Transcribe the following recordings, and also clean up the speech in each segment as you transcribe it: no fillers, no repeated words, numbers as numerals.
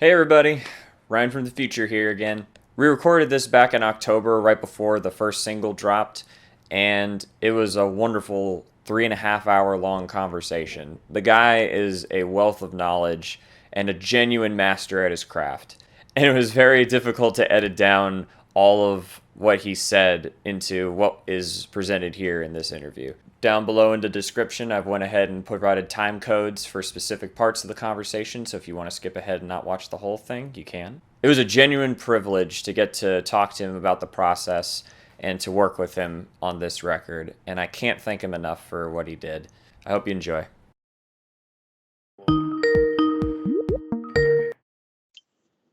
Hey everybody, Ryan from the future here again. We recorded this back in October, right before the first single dropped, and it was a wonderful 3.5 hour long conversation. The guy is a wealth of knowledge and a genuine master at his craft, and it was very difficult to edit down all of what he said into what is presented here in this interview. Down below in the description, I've went ahead and provided time codes for specific parts of the conversation, so if you want to skip ahead and not watch the whole thing, you can. It was a genuine privilege to get to talk to him about the process and to work with him on this record, and I can't thank him enough for what he did. I hope you enjoy.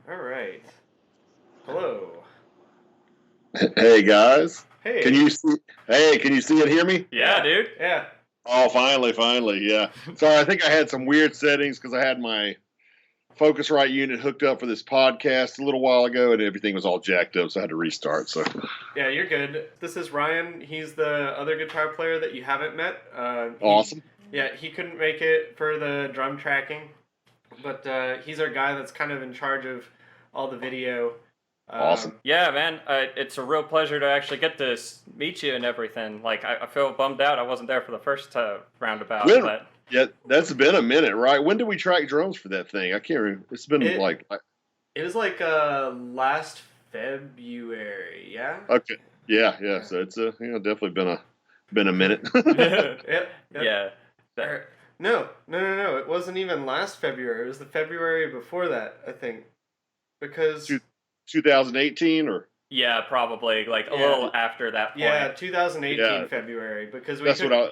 All right. Hello. Hey guys, Hey. can you see? Hey, can you see and hear me? Yeah, dude. Yeah. Oh, finally, yeah. Sorry, I think I had some weird settings because I had my Focusrite unit hooked up for this podcast a little while ago, and everything was all jacked up, so I had to restart. So, Yeah, you're good. This is Ryan. He's the other guitar player that you haven't met. awesome. Yeah, he couldn't make it for the drum tracking, but he's our guy that's kind of in charge of all the video. Awesome. Yeah, man, it's a real pleasure to actually get to meet you and everything. Like, I feel bummed out I wasn't there for the first roundabout, When, but yeah, that's been a minute, right? When did we track drums for that thing? I can't remember. It's been It was like last February, yeah? okay, yeah. So it's definitely been a minute. Yep. yeah. No. It wasn't even last February. It was the February before that, I think. Because 2018 or Yeah, probably like a little after that point. yeah, 2018 Yeah. February because that's what I.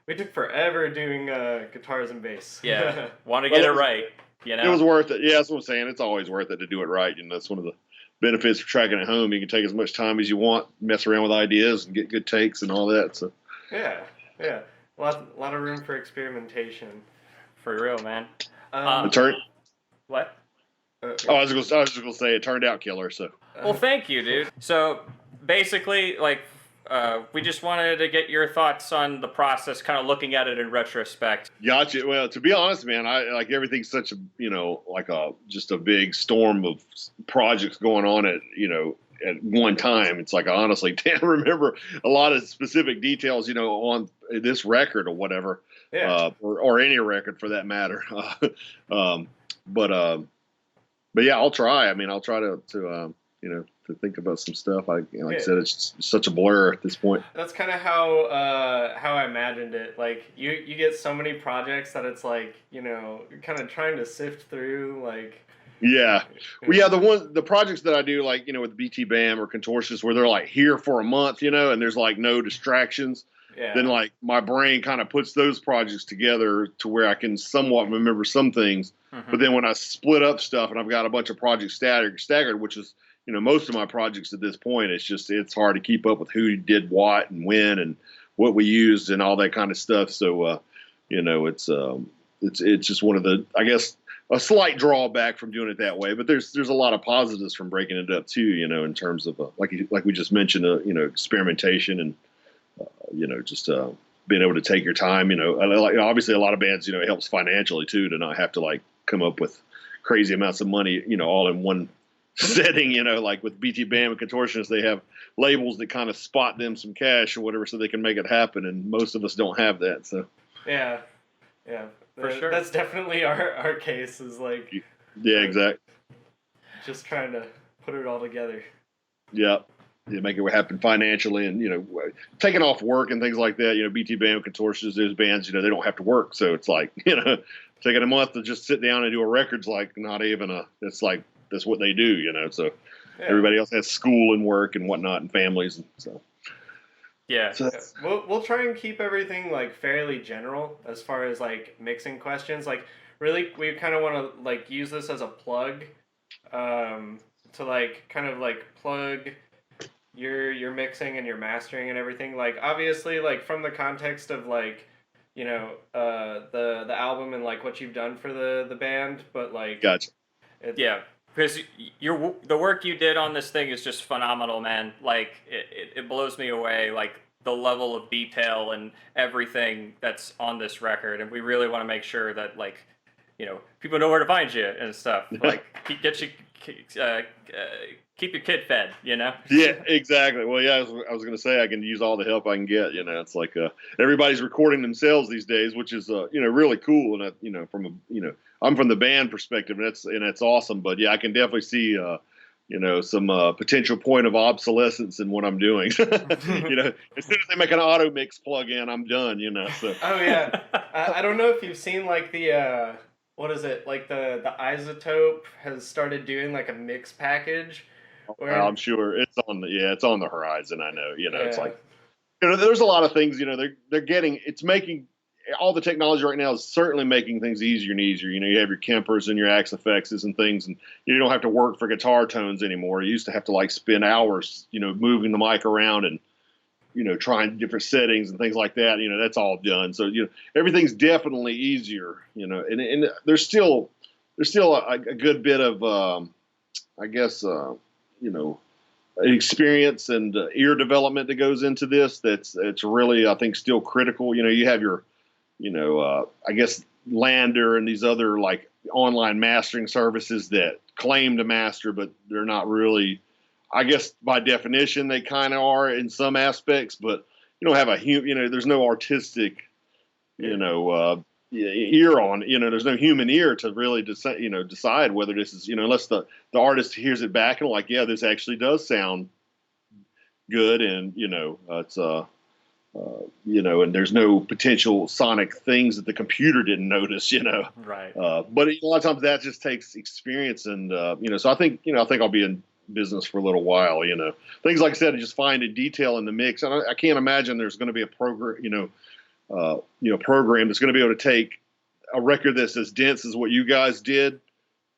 we took forever doing guitars and bass. Yeah, want to get it right. You know, It was worth it. Yeah, that's what I'm saying. It's always worth it to do it right. That's one of the benefits of tracking at home. You can take as much time as you want, mess around with ideas, and get good takes and all that. So yeah. A lot of room for experimentation. for real, man. the turn. What? I was just gonna say it turned out killer. So Well, thank you, dude. So basically, like, we just wanted to get your thoughts on the process, kind of looking at it in retrospect. gotcha. Well, to be honest, man, I like everything's such a like a just a big storm of projects going on at one time. It's like I honestly can't remember a lot of specific details on this record or whatever, Yeah. or any record for that matter. um, but but yeah, I'll try. I mean, I'll try to think about some stuff. Like I said, it's such a blur at this point. That's kind of how I imagined it. Like you get so many projects that it's like you're kind of trying to sift through like. Yeah, well, yeah, the projects that I do, like with BT Bam or Contortionist, where they're like here for a month, and there's like no distractions. Yeah. Then like my brain kind of puts those projects together to where I can somewhat remember some things. Mm-hmm. But then when I split up stuff and I've got a bunch of projects staggered, which is most of my projects at this point, it's hard to keep up with who did what and when and what we used and all that kind of stuff. So it's just one of the, I guess, a slight drawback from doing it that way. But there's a lot of positives from breaking it up too. In terms of like we just mentioned, experimentation and just being able to take your time. Obviously a lot of bands, it helps financially too to not have to like come up with crazy amounts of money, all in one setting. Like with BT Bam and Contortionists, they have labels that kind of spot them some cash or whatever so they can make it happen, and most of us don't have that. So yeah, for sure. That's definitely our case. Is like exactly. Just trying to put it all together. Yeah, make it happen financially, and taking off work and things like that. BT Bam, Contortionists, those bands, they don't have to work, so it's like taking a month to just sit down and do a record's like not even it's like that's what they do. So everybody else has school and work and whatnot and families, and so. Yeah. So we'll try and keep everything like fairly general as far as like mixing questions. Like really, we kind of want to like use this as a plug, to like kind of like plug your mixing and your mastering and everything. Like obviously, like from the context of like the album and like what you've done for the band, but like gotcha. Yeah. Because the work you did on this thing is just phenomenal, man. Like it blows me away. Like the level of detail and everything that's on this record, and we really want to make sure that like people know where to find you and stuff. Like keep your kid fed. Yeah, exactly. Well, yeah, I was going to say I can use all the help I can get. It's like everybody's recording themselves these days, which is really cool. And from I'm from the band perspective, and that's awesome. But yeah, I can definitely see some potential point of obsolescence in what I'm doing. As soon as they make an auto mix plug-in, I'm done. So. Oh yeah, I don't know if you've seen like the what is it, like the Isotope has started doing like a mix package. Where I'm sure it's on the horizon. I know. It's yeah. like there's a lot of things. They're getting it's making. All the technology right now is certainly making things easier and easier. You have your Kempers and your Axe effects and things, and you don't have to work for guitar tones anymore. You used to have to like spend hours, moving the mic around and, trying different settings and things like that. That's all done. So, everything's definitely easier, and there's still a good bit of, I guess, experience and ear development that goes into this. It's really, I think, still critical. You have your, I guess Lander and these other like online mastering services that claim to master, but they're not really. I guess by definition they kind of are in some aspects, but you don't have there's no artistic, ear on. There's no human ear to really decide whether this is, unless the artist hears it back and like, yeah, this actually does sound good, and it's and there's no potential sonic things that the computer didn't notice, Right. But a lot of times that just takes experience, and so I think I'll be in business for a little while. Things like I said, just finding detail in the mix, and I can't imagine there's going to be a program, program that's going to be able to take a record that's as dense as what you guys did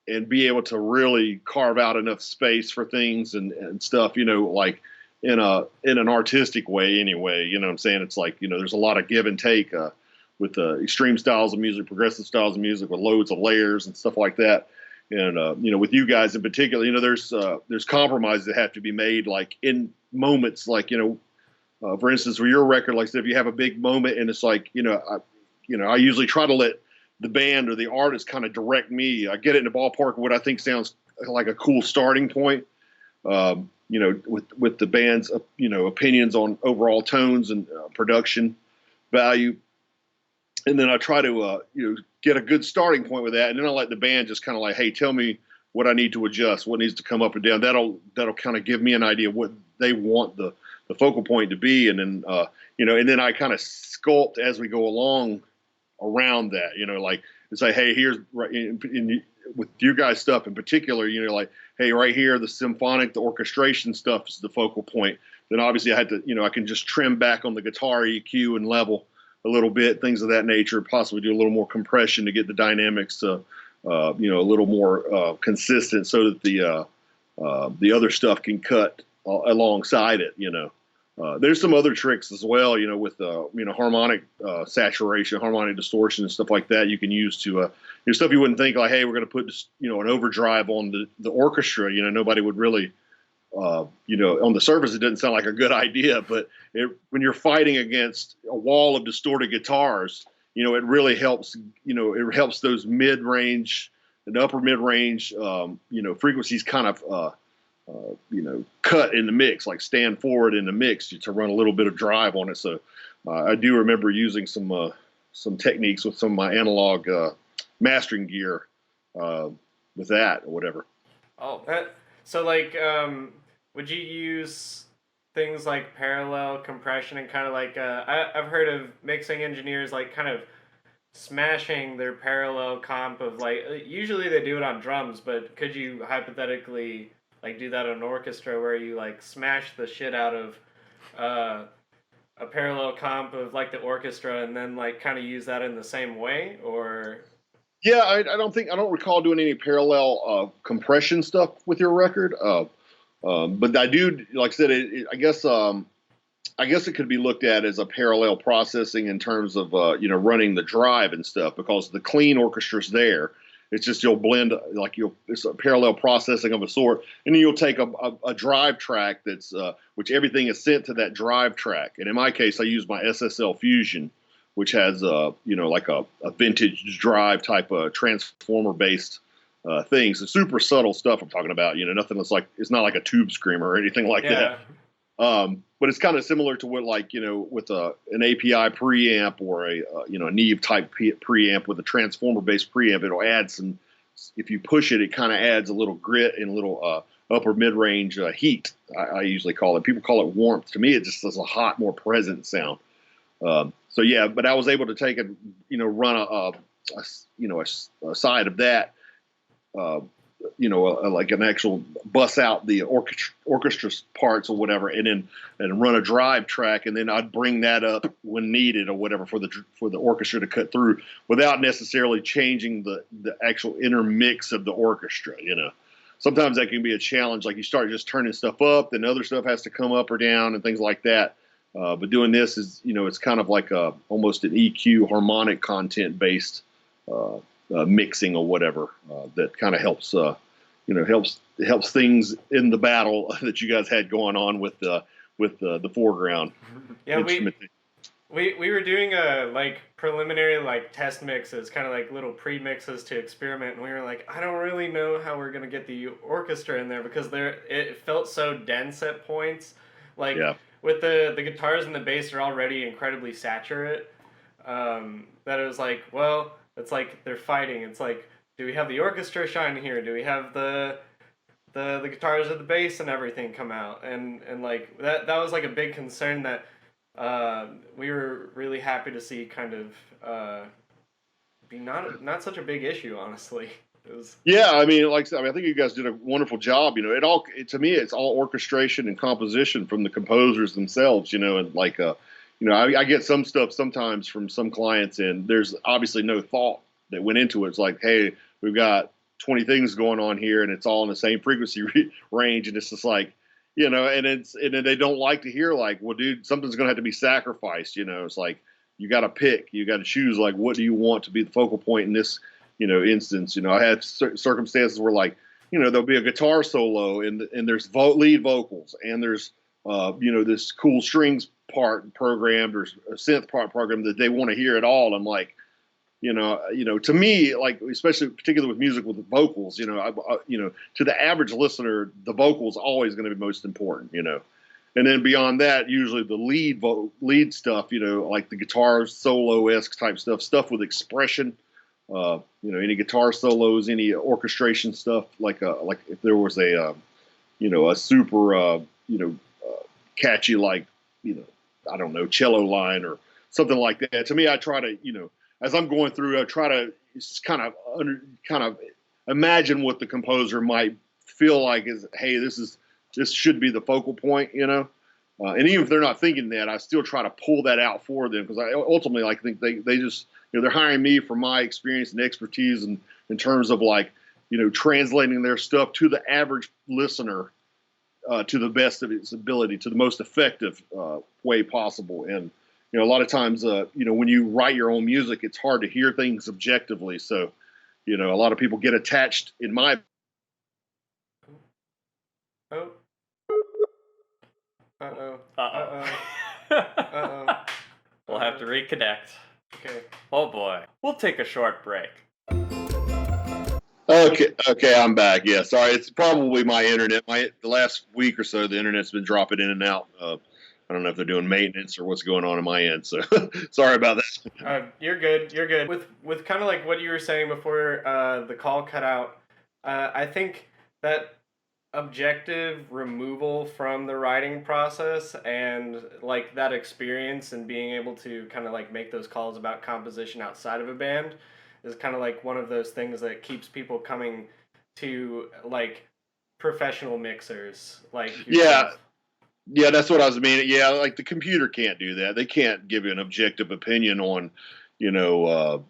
and be able to really carve out enough space for things and stuff, like in an artistic way anyway. You know what I'm saying? It's like, there's a lot of give and take with extreme styles of music, progressive styles of music with loads of layers and stuff like that. And, with you guys in particular, there's compromises that have to be made, like in moments, like, for instance, for your record, like I said, if you have a big moment and it's like, I usually try to let the band or the artist kind of direct me. I get it in the ballpark of what I think sounds like a cool starting point. With the band's, opinions on overall tones and production value. And then I try to, get a good starting point with that. And then I let the band just kind of like, hey, tell me what I need to adjust, what needs to come up and down. That'll kind of give me an idea of what they want the focal point to be. And then, and then I kind of sculpt as we go along around that, like it's like, hey, here's right with your guys' stuff in particular, like, hey, right here, the symphonic, the orchestration stuff is the focal point. Then obviously I had to, I can just trim back on the guitar EQ and level a little bit, things of that nature, possibly do a little more compression to get the dynamics, a little more consistent so that the other stuff can cut alongside it, There's some other tricks as well, with harmonic saturation, harmonic distortion, and stuff like that you can use to stuff you wouldn't think like, hey, we're going to put this, an overdrive on the orchestra. Nobody would really, on the surface it doesn't sound like a good idea, but when you're fighting against a wall of distorted guitars, it really helps. It helps those mid-range and upper mid-range, frequencies kind of. Cut in the mix, like stand forward in the mix to run a little bit of drive on it. So I do remember using some techniques with some of my analog mastering gear with that or whatever. Oh, so like, would you use things like parallel compression and kind of like, I've heard of mixing engineers like kind of smashing their parallel comp of like, usually they do it on drums, but could you hypothetically like do that on an orchestra where you like smash the shit out of a parallel comp of like the orchestra and then like kind of use that in the same way? Or yeah, I don't recall doing any parallel compression stuff with your record, but I do, like I said, I guess it could be looked at as a parallel processing in terms of running the drive and stuff, because the clean orchestra's there. It's just you'll blend, like it's a parallel processing of a sort, and then you'll take a drive track that's which everything is sent to that drive track. And in my case, I use my SSL Fusion which has like a vintage drive type of transformer based thing. So super subtle stuff I'm talking about. Nothing that's like, it's not like a tube screamer or anything like that. But it's kind of similar to what, like, with an API preamp or a Neve type preamp with a transformer based preamp, it'll add some. If you push it, it kind of adds a little grit and a little upper mid range heat. I usually call it. People call it warmth. To me, it just does a hot, more present sound. So yeah, but I was able to take and run a side of that. Like an actual bus out the orchestra parts or whatever, and run a drive track, and then I'd bring that up when needed or whatever for the orchestra to cut through without necessarily changing the actual intermix of the orchestra. Sometimes that can be a challenge. Like you start just turning stuff up, then other stuff has to come up or down and things like that. But doing this is, it's kind of like almost an EQ harmonic content based mixing or whatever that kind of helps helps things in the battle that you guys had going on with the foreground. Yeah, we were doing like preliminary like test mixes, kind of like little pre-mixes to experiment, and we were like, I don't really know how we're gonna get the orchestra in there because it felt so dense at points, like with the guitars and the bass are already incredibly saturate, that it was like, well, it's like they're fighting. It's like, do we have the orchestra shine here? Do we have the guitars or the bass and everything come out? And like that was like a big concern that we were really happy to see kind of be not such a big issue, honestly. Yeah, I mean, I think you guys did a wonderful job. To me, it's all orchestration and composition from the composers themselves. And like, I get some stuff sometimes from some clients, and there's obviously no thought that went into it. It's like, hey, we've got 20 things going on here, and it's all in the same frequency range, and it's just like, and then they don't like to hear like, well, dude, something's going to have to be sacrificed. It's like you got to pick, you got to choose. Like, what do you want to be the focal point in this? Instance, I had circumstances where like, there'll be a guitar solo and there's lead vocals and there's, this cool strings part programmed or a synth part programmed that they want to hear at all. I'm like, to me, like, especially particularly with music with the vocals, to the average listener, the vocals always going to be most important, and then beyond that, usually the lead stuff, like the guitar solo-esque type stuff with expression. Any guitar solos, any orchestration stuff, like if there was a super, catchy, like, I don't know, cello line or something like that. To me, I try to, as I'm going through, I try to kind of imagine what the composer might feel like is, hey, this should be the focal point, and even if they're not thinking that, I still try to pull that out for them because I ultimately like think they just, they're hiring me for my experience and expertise and in terms of like, translating their stuff to the average listener to the best of its ability, to the most effective way possible. And, a lot of times, when you write your own music, it's hard to hear things objectively. So, a lot of people get attached in my. Oh. Uh-oh. We'll have to reconnect. Okay. Oh boy. We'll take a short break. Okay, I'm back. Yeah, sorry, it's probably my internet. The last week or so, the internet's been dropping in and out. I don't know if they're doing maintenance or what's going on in my end. So sorry about that. You're good. You're good. With kind of like what you were saying before the call cut out, I think that objective removal from the writing process and like that experience and being able to kind of like make those calls about composition outside of a band is kind of like one of those things that keeps people coming to like professional mixers like yourself. Yeah, that's what I was meaning. Yeah, like the computer can't do that. They can't give you an objective opinion on what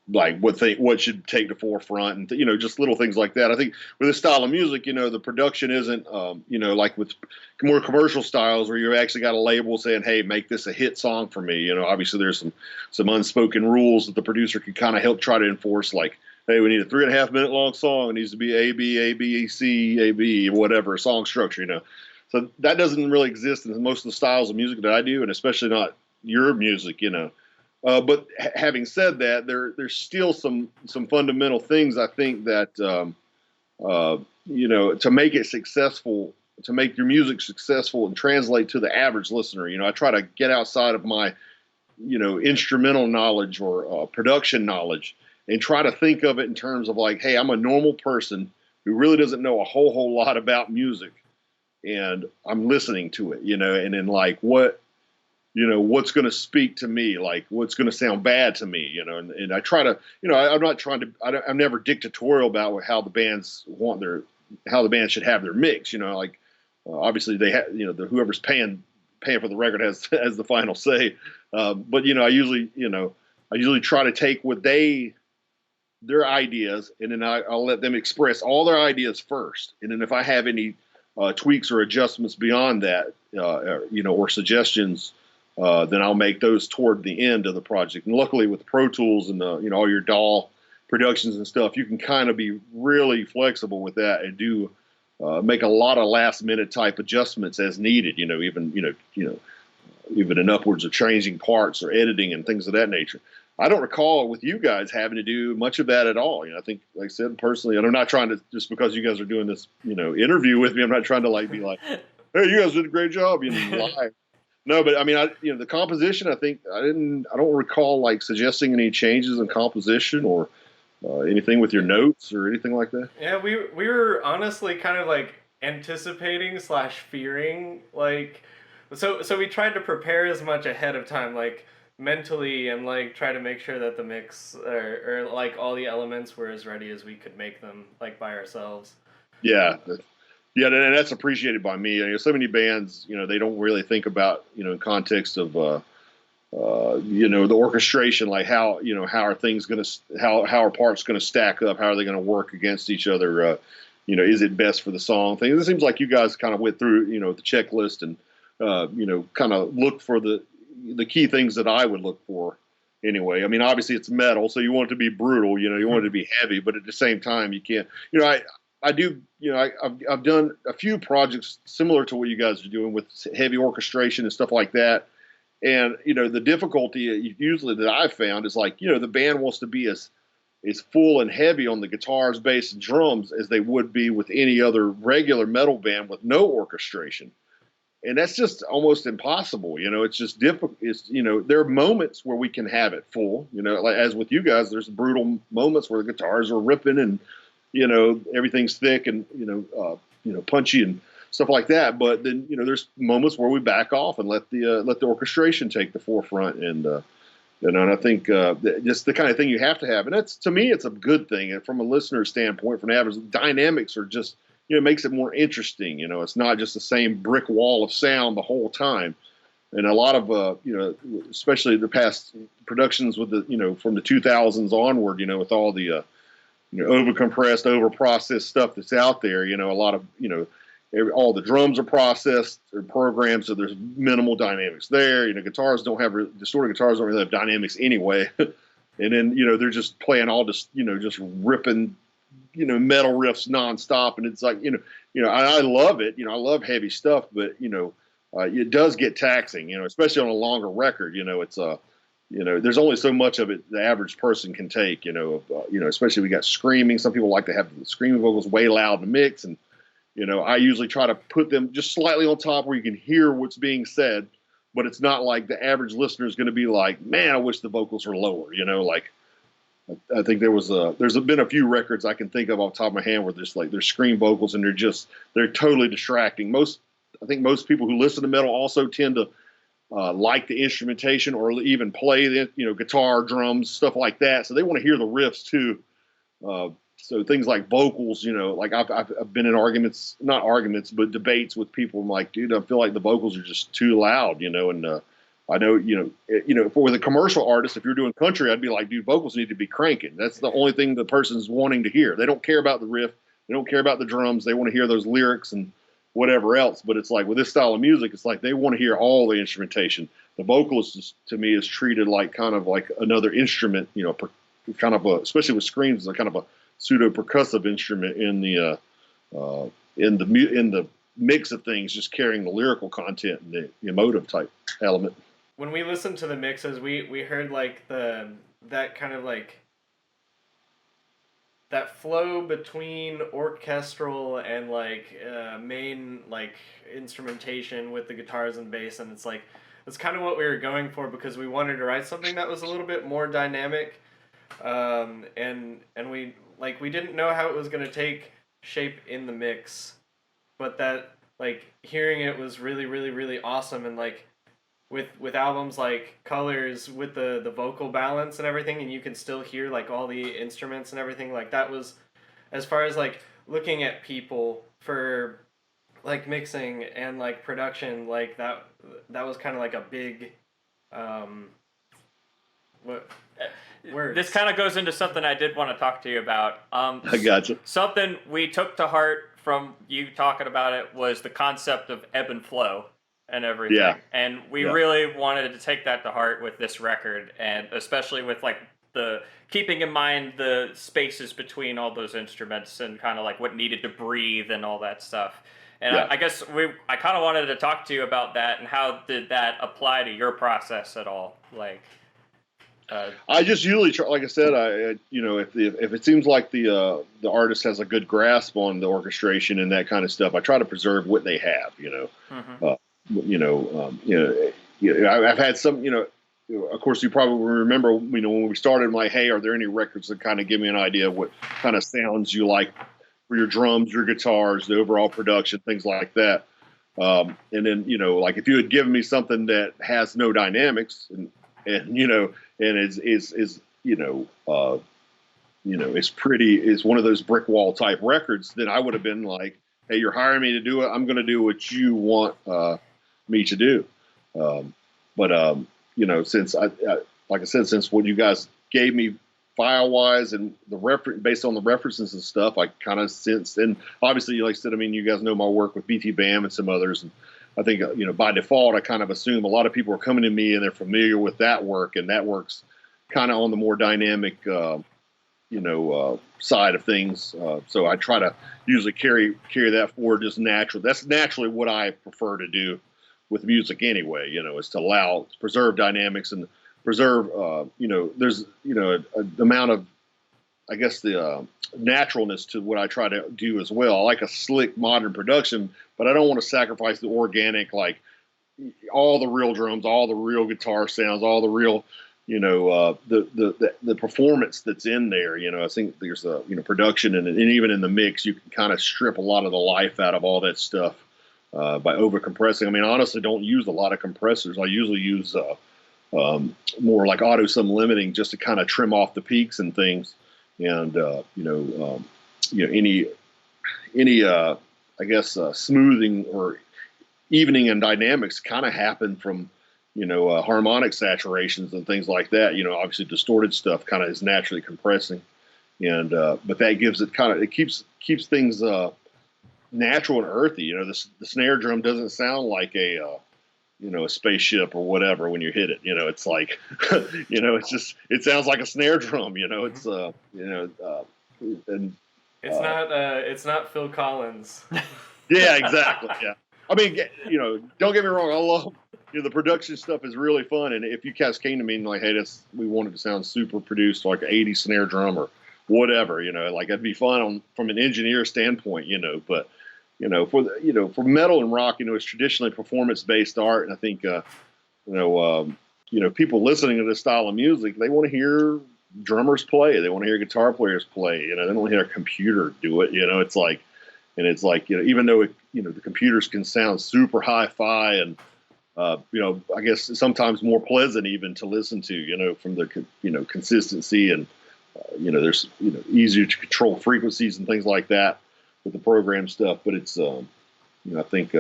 like what should take the forefront and just little things like that. I think with this style of music, the production isn't like with more commercial styles where you actually got a label saying, hey, make this a hit song for me. Obviously there's some unspoken rules that the producer can kind of help try to enforce, like, hey, we need a 3.5 minute long song. It needs to be A B C A B whatever song structure. So that doesn't really exist in most of the styles of music that I do, and especially not your music, you know. But having said that, there's still some fundamental things I think that you know, to make it successful, to make your music successful and translate to the average listener. You know, I try to get outside of my, you know, instrumental knowledge or production knowledge and try to think of it in terms of like, hey, I'm a normal person who really doesn't know a whole lot about music, and I'm listening to it, you know, and then like what, you know, what's going to speak to me, like what's going to sound bad to me, you know, and I try to, you know, I'm not trying to, I'm never dictatorial about how the bands want their, how the band should have their mix, you know, like obviously they have, you know, whoever's paying for the record has the final say, but you know, I usually try to take what their ideas, and then I'll let them express all their ideas first, and then if I have any tweaks or adjustments beyond that, you know, or suggestions, then I'll make those toward the end of the project. And luckily with the Pro Tools and the, you know, all your DAW productions and stuff, you can kind of be really flexible with that and do make a lot of last minute type adjustments as needed. You know, even in upwards of changing parts or editing and things of that nature. I don't recall with you guys having to do much of that at all. You know, I think, like I said, personally, and I'm not trying to, just because you guys are doing this, you know, interview with me, I'm not trying to like be like, hey, you guys did a great job, you know, lie. No, but I mean, you know, the composition, I think I don't recall like suggesting any changes in composition or anything with your notes or anything like that. Yeah, we were honestly kind of like anticipating / fearing like, so we tried to prepare as much ahead of time, like mentally, and like try to make sure that the mix or like all the elements were as ready as we could make them like by ourselves. Yeah. Yeah, and that's appreciated by me. You know, so many bands, you know, they don't really think about, you know, in context of, you know, the orchestration, like how, you know, how are things going to, how are parts going to stack up? How are they going to work against each other? You know, is it best for the song? Things. It seems like you guys kind of went through, you know, the checklist and, you know, kind of look for the key things that I would look for. Anyway, I mean, obviously it's metal, so you want it to be brutal. You know, you want it to be heavy, but at the same time, you can't. You know, I do, you know, I've done a few projects similar to what you guys are doing with heavy orchestration and stuff like that. And, you know, the difficulty usually that I've found is like, you know, the band wants to be as full and heavy on the guitars, bass, and drums as they would be with any other regular metal band with no orchestration. And that's just almost impossible. You know, it's just difficult. It's, you know, there are moments where we can have it full, you know, like as with you guys, there's brutal moments where the guitars are ripping and, you know, everything's thick and, you know, punchy and stuff like that. But then, you know, there's moments where we back off and let the orchestration take the forefront. And, you know, and I think just the kind of thing you have to have. And that's, to me, it's a good thing. And from a listener standpoint, from an average, dynamics are just, you know, it makes it more interesting. You know, it's not just the same brick wall of sound the whole time. And a lot of, you know, especially the past productions with the, you know, from the 2000s onward, you know, with all the, you know, over-compressed, over-processed stuff that's out there, you know, a lot of, you know, all the drums are processed or programmed, so there's minimal dynamics there. You know, distorted guitars don't really have dynamics anyway. And then, you know, they're just playing all just, you know, just ripping, you know, metal riffs nonstop. And it's like, you know, I love it. You know, I love heavy stuff, but, you know, it does get taxing, you know, especially on a longer record. You know, it's you know, there's only so much of it the average person can take, you know, especially we got screaming. Some people like to have the screaming vocals way loud in the mix. And, you know, I usually try to put them just slightly on top where you can hear what's being said, but it's not like the average listener is going to be like, man, I wish the vocals were lower, you know, like I think there's been a few records I can think of off the top of my hand where there's like, there's scream vocals and they're totally distracting. I think most people who listen to metal also tend to like the instrumentation or even play the, you know, guitar, drums, stuff like that. So they want to hear the riffs too. So things like vocals, you know, like I've been in not arguments, but debates with people. I'm like, dude, I feel like the vocals are just too loud, you know, and I know, you know, with a commercial artist, if you're doing country, I'd be like, dude, vocals need to be cranking. That's the only thing the person's wanting to hear. They don't care about the riff. They don't care about the drums. They want to hear those lyrics and whatever else. But it's like with this style of music, it's like they want to hear all the instrumentation. The vocalist, to me, is treated like kind of like another instrument, you know, kind of especially with screams, a kind of a pseudo percussive instrument in the mix of things, just carrying the lyrical content and the emotive type element. When we listened to the mixes, we heard like that kind of like that flow between orchestral and like main like instrumentation with the guitars and bass, and it's like that's kind of what we were going for because we wanted to write something that was a little bit more dynamic, and we didn't know how it was going to take shape in the mix, but that like hearing it was really really really awesome. And like with albums like Colors, with the vocal balance and everything, and you can still hear like all the instruments and everything, like that was, as far as like looking at people for like mixing and like production, like that was kind of like a big what words. This kind of goes into something I did want to talk to you about. I gotcha. Something we took to heart from you talking about it was the concept of ebb and flow and everything. Yeah. And we really wanted to take that to heart with this record, and especially with like the keeping in mind the spaces between all those instruments and kind of like what needed to breathe and all that stuff. And I guess I kind of wanted to talk to you about that, and how did that apply to your process at all? Like, I just usually try, like I said, if it seems like the artist has a good grasp on the orchestration and that kind of stuff, I try to preserve what they have. I've had some, of course, you probably remember, when we started, I'm like, hey, are there any records that kind of give me an idea of what kind of sounds you like for your drums, your guitars, the overall production, things like that. And then, like if you had given me something that has no dynamics and it's one of those brick wall type records, then I would have been like, hey, you're hiring me to do it. I'm going to do what you want me to do. Since like I said, since what you guys gave me file wise and based on the references and stuff, I kind of sensed, and obviously, like I said, you guys know my work with BT Bam and some others, and I think, by default, I kind of assume a lot of people are coming to me and they're familiar with that work, and that work's kind of on the more dynamic, side of things. So I try to usually carry that forward just natural. That's naturally what I prefer to do with music anyway, is to preserve dynamics and preserve, there's, the amount of, I guess, the naturalness to what I try to do as well. I like a slick modern production, but I don't want to sacrifice the organic, like all the real drums, all the real guitar sounds, all the real, the performance that's in there. I think there's a, production and even in the mix, you can kind of strip a lot of the life out of all that stuff by over compressing. I honestly don't use a lot of compressors. I usually use more like auto sum limiting just to kind of trim off the peaks and things. And any I guess smoothing or evening and dynamics kind of happen from harmonic saturations and things like that. Obviously distorted stuff kind of is naturally compressing, and but that gives it it keeps things natural and earthy. The snare drum doesn't sound like a spaceship or whatever when you hit it. It's like it sounds like a snare drum. It's and it's not Phil Collins. Yeah, exactly. Yeah. Don't get me wrong. I love, the production stuff is really fun. And if you guys came to me and like, hey, we want it to sound super produced, like an 80 snare drum or whatever, like that'd be fun from an engineer standpoint, but, for metal and rock, it's traditionally performance-based art. And I think, people listening to this style of music, they want to hear drummers play. They want to hear guitar players play. They don't want to hear a computer do it. It's like, even though the computers can sound super hi-fi and, I guess sometimes more pleasant even to listen to, from the, consistency and, there's, easier to control frequencies and things like that with the program stuff. But it's, I think,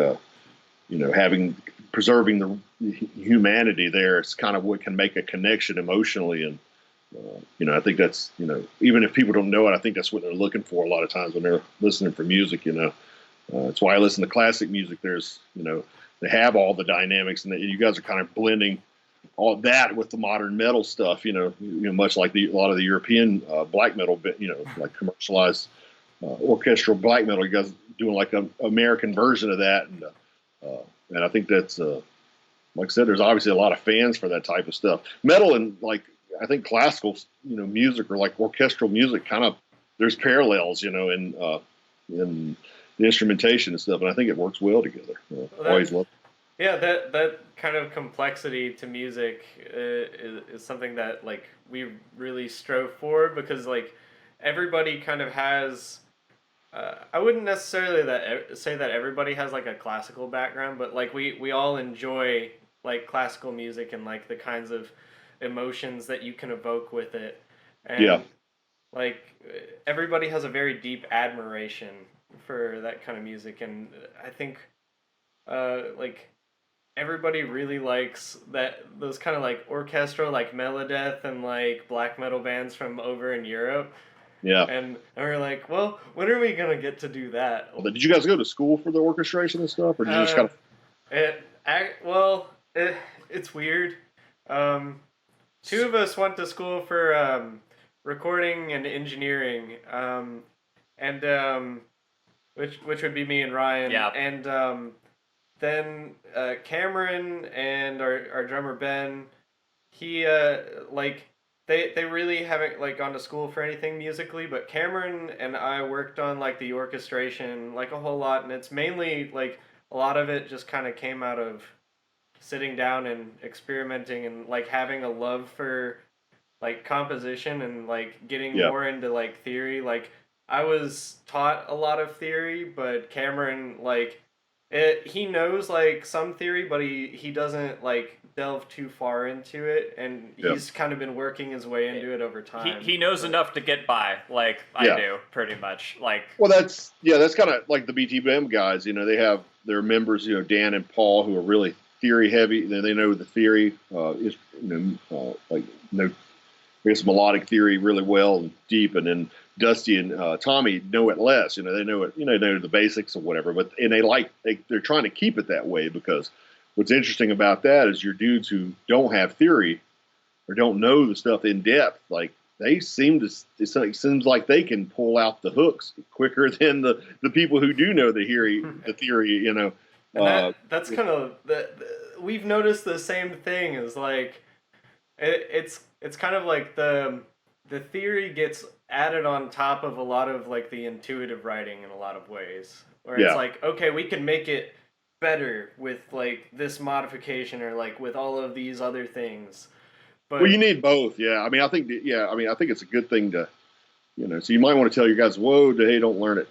preserving the humanity there, it's kind of what can make a connection emotionally. And, I think that's, even if people don't know it, I think that's what they're looking for a lot of times when they're listening for music, That's why I listen to classic music. There's, they have all the dynamics, and you guys are kind of blending all that with the modern metal stuff, much like a lot of the European black metal, like commercialized orchestral black metal. You guys doing like an American version of that, and I think that's like I said, there's obviously a lot of fans for that type of stuff. Metal and like I think classical, music or like orchestral music, kind of there's parallels, in the instrumentation and stuff, and I think it works well together. Always love. Yeah, that kind of complexity to music is something that like we really strove for, because like everybody kind of has. I wouldn't necessarily say that everybody has like a classical background, but like we all enjoy like classical music and like the kinds of emotions that you can evoke with it, and Yeah. like everybody has a very deep admiration for that kind of music, and I think like everybody really likes those kind of like orchestral like Melodeath and like black metal bands from over in Europe. Yeah. And we're like, well, when are we gonna get to do that? Did you guys go to school for the orchestration and stuff, or did you just kind of? It's weird. Two of us went to school for recording and engineering, and which would be me and Ryan. Yeah. And then Cameron and our drummer Ben, he like they really haven't like gone to school for anything musically, but Cameron and I worked on like the orchestration like a whole lot, and it's mainly like a lot of it just kind of came out of sitting down and experimenting and like having a love for like composition and like getting more into like theory. Like I was taught a lot of theory, but Cameron like he knows like some theory, but he doesn't like delve too far into it, and he's kind of been working his way into it over time. He knows enough to get by, like I do, pretty much. Like, well, that's kind of like the BTBM guys. They have their members, Dan and Paul, who are really theory heavy. They know the theory, like I guess melodic theory really well and deep, and then Dusty and Tommy know it less. They know it. They know the basics or whatever. But they're trying to keep it that way, because what's interesting about that is your dudes who don't have theory or don't know the stuff in depth, like they seem to. It seems like they can pull out the hooks quicker than the people who do know the theory. And that's kind of we've noticed the same thing. Is like it's kind of like the theory gets added on top of a lot of like the intuitive writing in a lot of ways, where it's like, okay, we can make it better with like this modification or like with all of these other things. But well, you need both. I think it's a good thing to, so you might want to tell your guys, whoa, hey, don't learn it,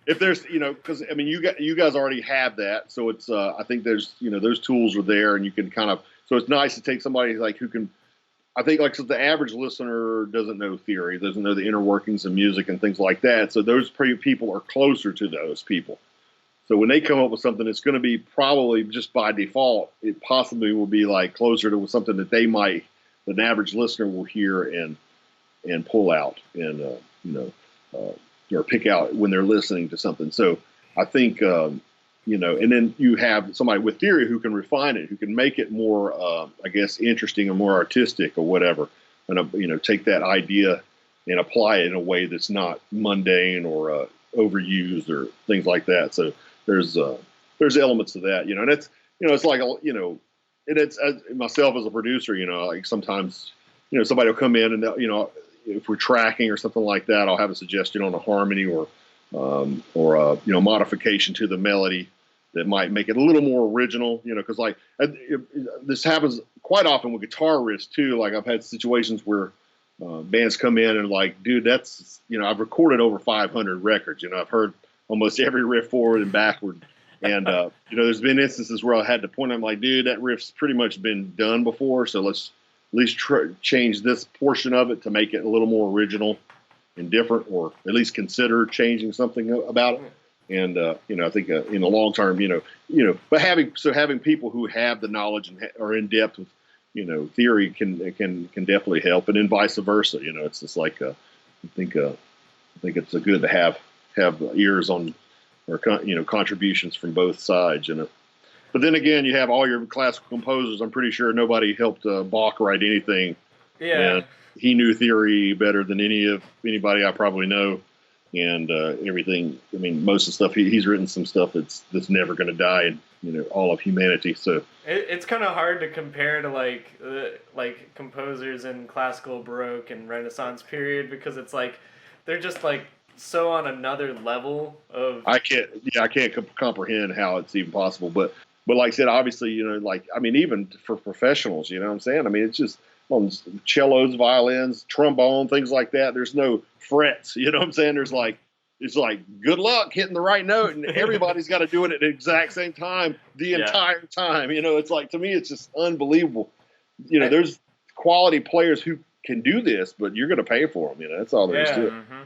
if there's, because I mean, you guys already have that, so it's I think there's those tools are there, and you can kind of, so it's nice to take somebody like who can. I think like so the average listener doesn't know theory, doesn't know the inner workings of music and things like that. So those people are closer to those people. So when they come up with something, it's going to be probably just by default, it possibly will be like closer to something that an average listener will hear and pull out and or pick out when they're listening to something. So I think and then you have somebody with theory who can refine it, who can make it more, I guess, interesting or more artistic or whatever, and take that idea and apply it in a way that's not mundane or overused or things like that. So there's elements of that, and it's it's like and it's myself as a producer, like sometimes somebody will come in and if we're tracking or something like that, I'll have a suggestion on a harmony or modification to the melody that might make it a little more original, because like this happens quite often with guitar riffs too. Like I've had situations where bands come in and like, dude, that's, I've recorded over 500 records. I've heard almost every riff forward and backward. And, there's been instances where I had to point, I'm like, dude, that riff's pretty much been done before. So let's at least change this portion of it to make it a little more original and different, or at least consider changing something about it. And, I think in the long term, but having people who have the knowledge and are in depth with, theory can definitely help, and then vice versa. It's just like, I think it's good to have ears on, or, contributions from both sides, But then again, you have all your classical composers. I'm pretty sure nobody helped Bach write anything. Yeah. And he knew theory better than anybody I probably know. and everything. I mean, most of the stuff he's written some stuff that's never going to die in all of humanity. So it's kind of hard to compare to like composers in classical, Baroque, and Renaissance period, because it's like they're just like so on another level of. I can't comprehend how it's even possible. But like I said, obviously, like, I mean, even for professionals, you know what I'm saying? I mean, it's just on cellos, violins, trombone, things like that. There's no frets, you know what I'm saying? It's like good luck hitting the right note, and everybody's got to do it at the exact same time the entire time. It's like, to me, it's just unbelievable. There's quality players who can do this, but you're going to pay for them. That's all there is to it. Mm-hmm.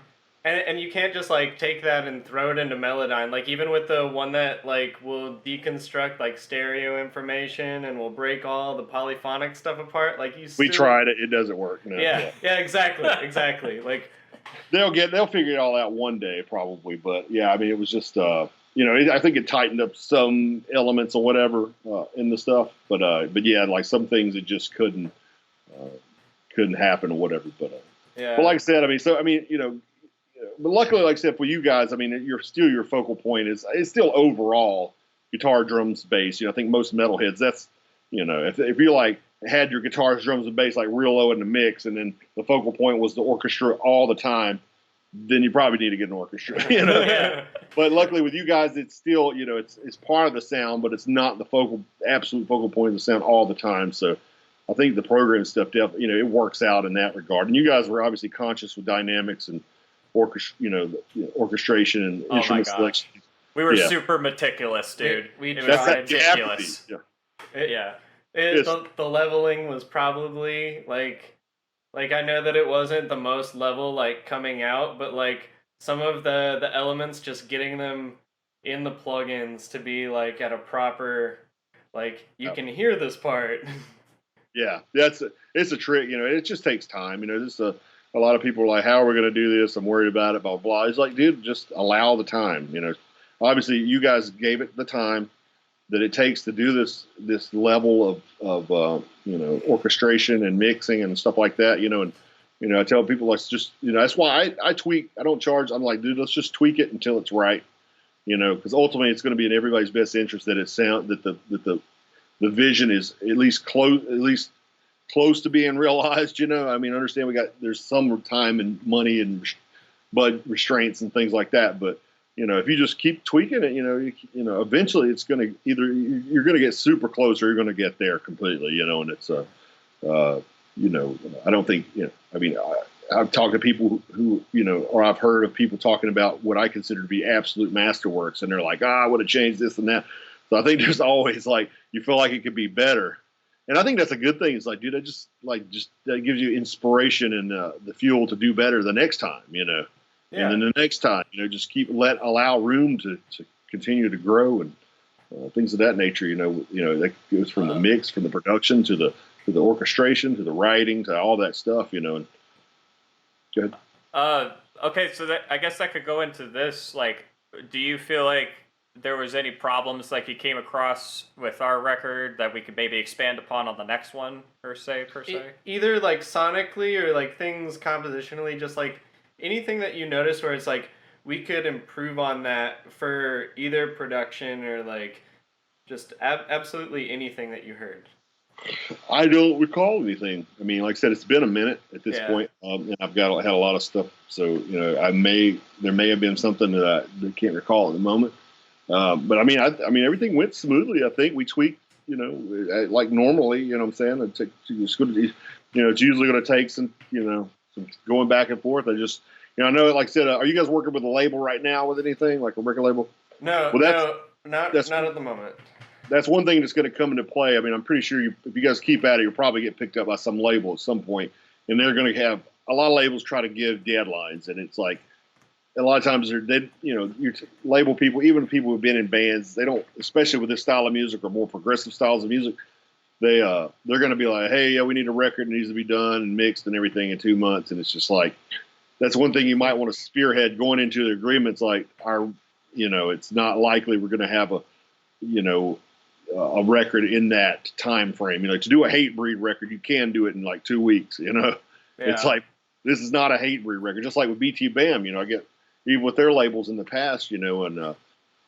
And you can't just like take that and throw it into Melodyne. Like, even with the one that like will deconstruct like stereo information and will break all the polyphonic stuff apart. Like, we tried it; it doesn't work. No. Yeah, exactly. Like, they'll figure it all out one day probably. But yeah, I mean, it was just I think it tightened up some elements or whatever in the stuff. But yeah, like some things it just couldn't happen or whatever. But like I said, but luckily, like I said, for you guys, I mean, your focal point is still overall guitar, drums, bass. I think most metalheads, that's, if you like had your guitars, drums, and bass like real low in the mix, and then the focal point was the orchestra all the time, then you probably need to get an orchestra. But luckily with you guys, it's still, it's part of the sound, but it's not the absolute focal point of the sound all the time. So I think the program stuff, it works out in that regard. And you guys were obviously conscious with dynamics and orchestration and instrument selection. We were super meticulous, dude. We tried. Ridiculous. The leveling was probably like I know that it wasn't the most level like coming out, but like some of the elements, just getting them in the plugins to be like at a proper, like, you can hear this part. Yeah, it's a trick. It just takes time. A lot of people are like, how are we going to do this? I'm worried about it, blah, blah, blah. It's like, dude, just allow the time. Obviously you guys gave it the time that it takes to do this level of orchestration and mixing and stuff like that, and I tell people, let's just, that's why I tweak. I don't charge. I'm like, dude, let's just tweak it until it's right, because ultimately it's going to be in everybody's best interest that the vision is at least close to being realized. I mean, understand there's some time and money and restraints and things like that, but if you just keep tweaking it, eventually it's going to you're going to get super close or you're going to get there completely, and it's I don't think, I mean, I've talked to people who or I've heard of people talking about what I consider to be absolute masterworks, and they're like, I would have changed this and that. So I think there's always like, you feel like it could be better. And I think that's a good thing. It's like, dude, that gives you inspiration and the fuel to do better the next time, And then the next time, just allow room to continue to grow and things of that nature. That goes from the mix, from the production to the orchestration, to the writing, to all that stuff. And go ahead. Okay, so I guess that could go into this. Like, do you feel like there was any problems like you came across with our record that we could maybe expand upon on the next one per se? Either like sonically or like things compositionally, just like anything that you notice where it's like we could improve on that for either production or like just absolutely anything that you heard. I don't recall anything. I mean, like I said, it's been a minute at this point, and I've had a lot of stuff. So there may have been something that I can't recall at the moment. But I mean, everything went smoothly. I think we tweaked, like normally. What I'm saying? It's usually going to take some going back and forth. I know, like I said, are you guys working with a label right now with anything like a record label? No, not at the moment. That's one thing that's going to come into play. I mean, I'm pretty sure if you guys keep at it, you'll probably get picked up by some label at some point, and they're going to have a lot of labels try to give deadlines, and it's like a lot of times you label people, even people who've been in bands, they don't, especially with this style of music or more progressive styles of music, they're going to be like, hey, yeah, we need a record, it needs to be done and mixed and everything in 2 months, and it's just like, that's one thing you might want to spearhead going into the agreements. Like it's not likely we're going to have a record in that time frame. To do a Hatebreed record, you can do it in like 2 weeks. It's like, this is not a Hatebreed record. Just like with BT Bam, even with their labels in the past, and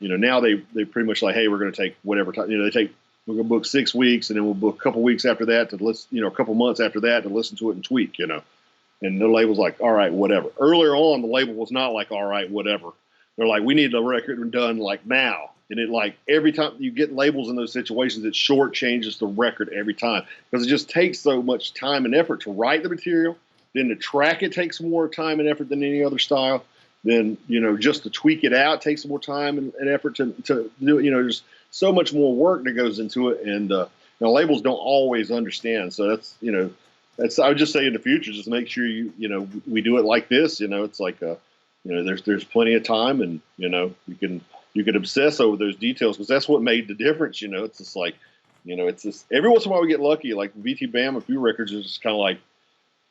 now they pretty much like, hey, we're going to take whatever time, we're going to book 6 weeks, and then we'll book a couple weeks after that to listen, a couple months after that to listen to it and tweak, and the label's like, all right, whatever. Earlier on, the label was not like, all right, whatever. They're like, we need the record done like now. And it like every time you get labels in those situations, it shortchanges the record every time because it just takes so much time and effort to write the material. Then to track it takes more time and effort than any other style. Then, just to tweak it out takes more time and effort to do it. There's so much more work that goes into it. And, labels don't always understand. So that's, I would just say in the future, just make sure we do it like this. It's like, there's plenty of time, and you can obsess over those details because that's what made the difference. It's just like, it's just every once in a while we get lucky. Like VT Bam, a few records are just kind of like,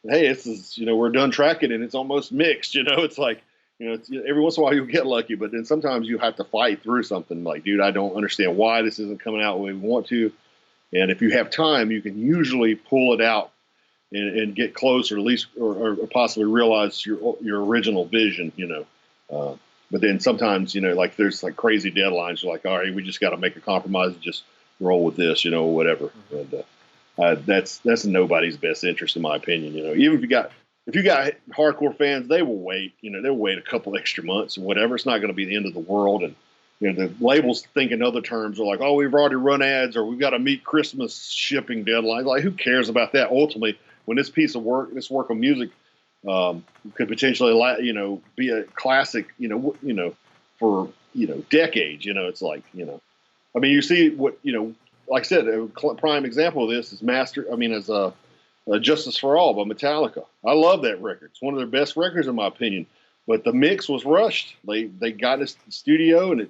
hey, this is we're done tracking and it's almost mixed. It's like it's, every once in a while you'll get lucky, but then sometimes you have to fight through something. Like, dude, I don't understand why this isn't coming out the way we want to. And if you have time, you can usually pull it out and get close, or at least, or possibly realize your original vision, but then sometimes, like there's like crazy deadlines. You're like, all right, we just got to make a compromise and just roll with this, whatever. And that's in nobody's best interest, in my opinion. Even if you got hardcore fans, they will wait. They'll wait a couple extra months or whatever. It's not going to be the end of the world. And the labels think in other terms are like, oh, we've already run ads, or we've got to meet Christmas shipping deadlines. Like, who cares about that? Ultimately, when this piece of work, this work of music, could potentially, be a classic, for decades. It's like, I mean, you see what like I said, a prime example of this is Justice for All by Metallica. I love that record. It's one of their best records, in my opinion. But the mix was rushed. They got in the studio, and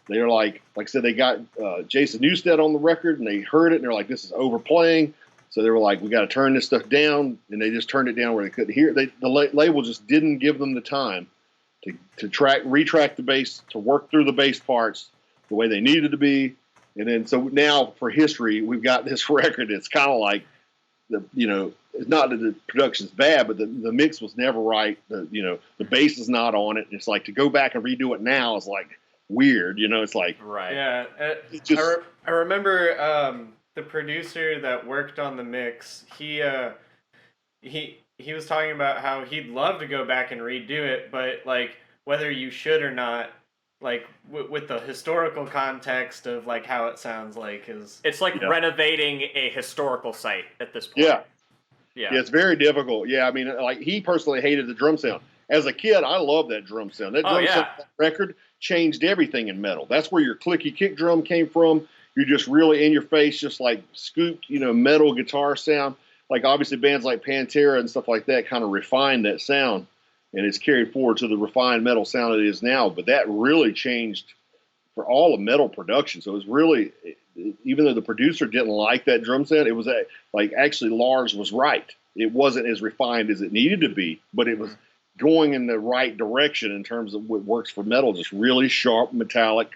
they're like I said, they got Jason Newsted on the record, and they heard it, and they're like, this is overplaying. So they were like, we got to turn this stuff down, and they just turned it down where they couldn't hear it. The label just didn't give them the time to retrack the bass, to work through the bass parts the way they needed to be. And then so now for history, we've got this record. It's kind of like it's not that the production's bad, but the mix was never right. The bass is not on it. It's like to go back and redo it now is like weird. It's like right. Yeah, I remember the producer that worked on the mix. He was talking about how he'd love to go back and redo it, but like whether you should or not, like with the historical context of like how it sounds like is it's like renovating a historical site at this point. Yeah, it's very difficult. Yeah, I mean, like he personally hated the drum sound. As a kid, I loved that drum sound. That drum sound record changed everything in metal. That's where your clicky kick drum came from. You're just really in your face, just like scooped, metal guitar sound. Like obviously bands like Pantera and stuff like that kind of refined that sound, and it's carried forward to the refined metal sound it is now. But that really changed for all of metal production. So it was really, even though the producer didn't like that drum sound, it was like actually Lars was right. It wasn't as refined as it needed to be, but it was going in the right direction in terms of what works for metal. Just really sharp, metallic,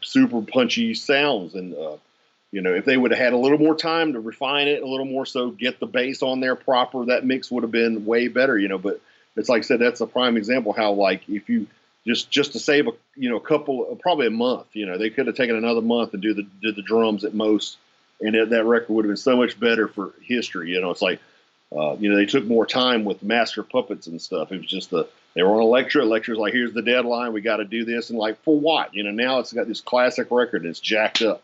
super punchy sounds. And, if they would have had a little more time to refine it a little more, so get the bass on there proper, that mix would have been way better, but it's like I said, that's a prime example how, like, if you just to save a couple, probably a month, they could have taken another month and do the drums at most. And that record would have been so much better for history. It's like, they took more time with Master Puppets and stuff. It was just they were on Elektra. Elektra's like, here's the deadline. We got to do this. And like, for what? Now it's got this classic record and it's jacked up,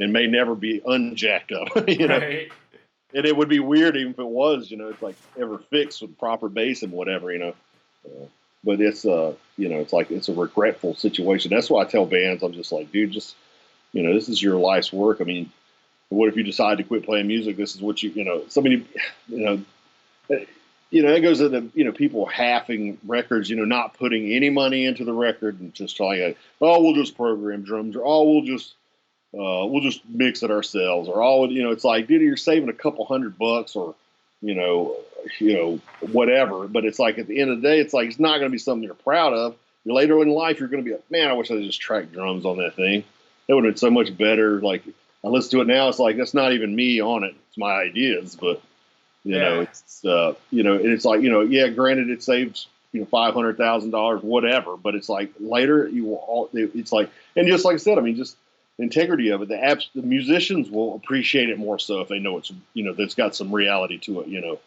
and may never be unjacked up, Right. And it would be weird even if it was, it's like ever fixed with proper bass and whatever, but it's, it's like, it's a regretful situation. That's why I tell bands, I'm just like, dude, just, this is your life's work. I mean, what if you decide to quit playing music? This is what so many, it goes into, people halving records, not putting any money into the record and just trying to, we'll just program drums, or, we'll just mix it ourselves, or it's like, dude, you're saving a couple $100 or, whatever. But it's like, at the end of the day, it's like, it's not going to be something you're proud of. Later in life, you're going to be like, man, I wish I just tracked drums on that thing. It would have been so much better. Like, I listen to it now, it's like, that's not even me on it. It's my ideas, but, it's, it's like, granted, it saves $500,000, whatever. But it's like later you will all. It's like, and just like I said, I mean, just the integrity of it. The musicians will appreciate it more so if they know it's that's got some reality to it.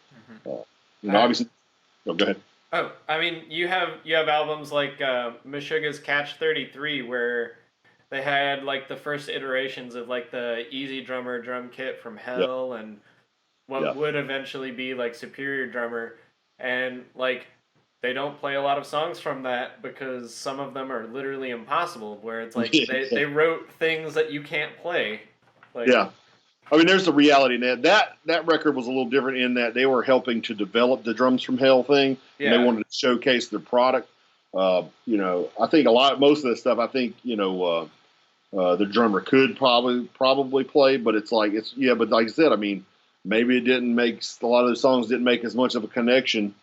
Obviously. Oh, go ahead. Oh, I mean, you have albums like Meshuggah's Catch 33 where they had like the first iterations of like the Easy Drummer drum kit from Hell and what would eventually be like Superior Drummer, and like they don't play a lot of songs from that because some of them are literally impossible, where it's like they wrote things that you can't play. Like, yeah. I mean, there's the reality in that record was a little different in that they were helping to develop the Drums from Hell thing, and they wanted to showcase their product. I think most of the stuff, I think, the drummer could probably play, but but like I said, I mean, maybe a lot of the songs didn't make as much of a connection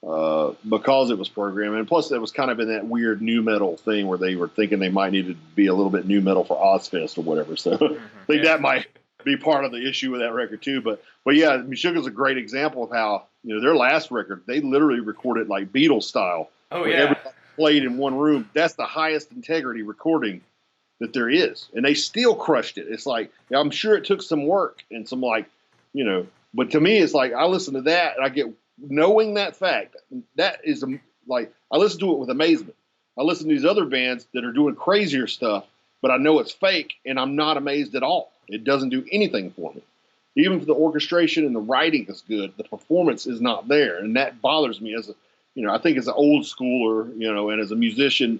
because it was programmed, and plus it was kind of in that weird nu metal thing where they were thinking they might need to be a little bit nu metal for Ozfest or whatever. So I think that might be part of the issue with that record too. But yeah, Meshuggah's a great example of how their last record they literally recorded like Beatles style. Oh yeah, everybody played in one room. That's the highest integrity recording that there is, and they still crushed it. It's like I'm sure it took some work and some but to me it's like I listen to that and I get knowing that fact that is like I listen to it with amazement. I listen to these other bands that are doing crazier stuff, but I know it's fake and I'm not amazed at all. It doesn't do anything for me. Even for the orchestration and the writing is good, the performance is not there, and that bothers me as I think as an old schooler, and as a musician,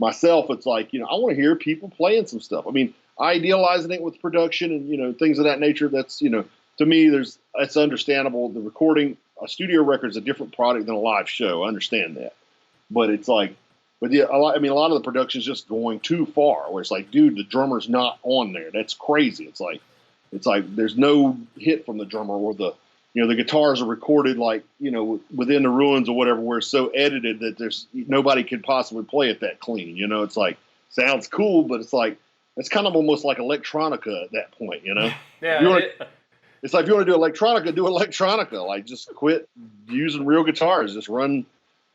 myself, it's like, I want to hear people playing some stuff. I mean, idealizing it with production and, things of that nature. That's, to me, it's understandable. The recording, a studio record is a different product than a live show. I understand that. But it's like, a lot of the production is just going too far where it's like, dude, the drummer's not on there. That's crazy. It's like there's no hit from the drummer, or the guitars are recorded like, within the ruins or whatever, where it's so edited that there's nobody could possibly play it that clean. It's like, sounds cool, but it's like, it's kind of almost like electronica at that point, Yeah. It's like, if you want to do electronica, like just quit using real guitars, just run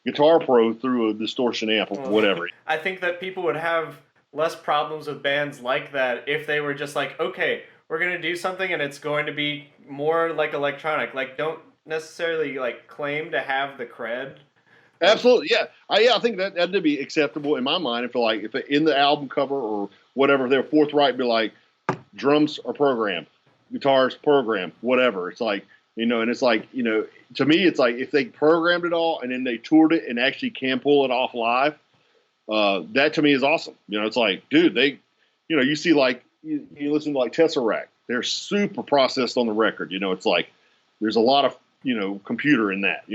Guitar Pro through a distortion amp or whatever. I think that people would have less problems with bands like that if they were just like, okay, we're going to do something and it's going to be more like electronic. Like, don't necessarily like claim to have the cred. Absolutely, yeah. I think that'd be acceptable in my mind if in the album cover or whatever, they're forthright, be like, drums are programmed, guitars programmed, whatever. It's like, and it's like, to me, it's like if they programmed it all and then they toured it and actually can pull it off live, that to me is awesome. It's like, dude, they, you see like, you listen to like Tesseract, they're super processed on the record. It's like there's a lot of, computer in that,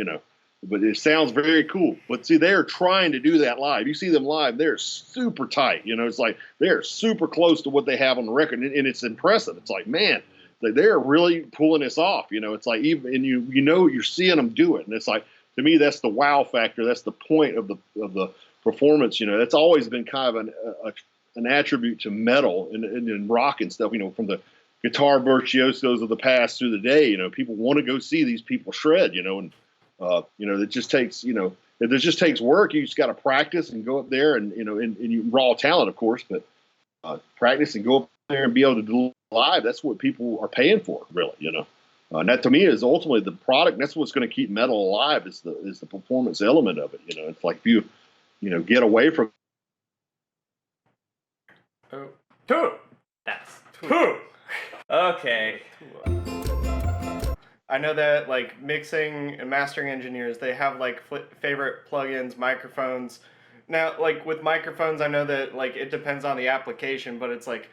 but it sounds very cool. But see, they're trying to do that live. You see them live, they're super tight. It's like they're super close to what they have on the record, and it's impressive. It's like, man, they're really pulling this off. It's like, even, and you're seeing them do it, and it's like, to me, that's the wow factor. That's the point of the performance. That's always been kind of an attribute to metal and rock and stuff. From the guitar virtuosos of the past through the day. People want to go see these people shred. It just takes it just takes work. You just got to practice and go up there and you raw talent, of course, but practice and go up there and be able to do live. That's what people are paying for, really. And that to me is ultimately the product. That's what's going to keep metal alive is the performance element of it. It's like if you get away from. That's two. Okay. I know that like mixing and mastering engineers, they have like favorite plugins, microphones. Now, like with microphones, I know that like it depends on the application, but it's like,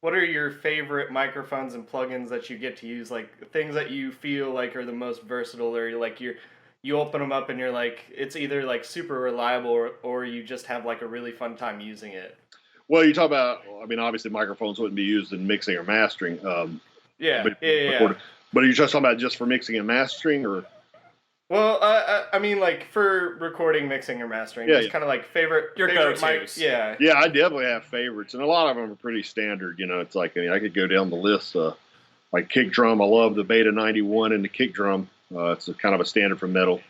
what are your favorite microphones and plugins that you get to use? Like things that you feel like are the most versatile, or you open them up and you're like, it's either like super reliable or you just have like a really fun time using it. Well, you talk about, obviously microphones wouldn't be used in mixing or mastering. Yeah. But are you just talking about just for mixing and mastering, or? Well, I mean, like for recording, mixing, or mastering, just kind of like favorite go-tos. Mics. Yeah. Yeah, I definitely have favorites, and a lot of them are pretty standard. It's like, I could go down the list. Like kick drum, I love the Beta 91 and the kick drum. It's kind of a standard for metal.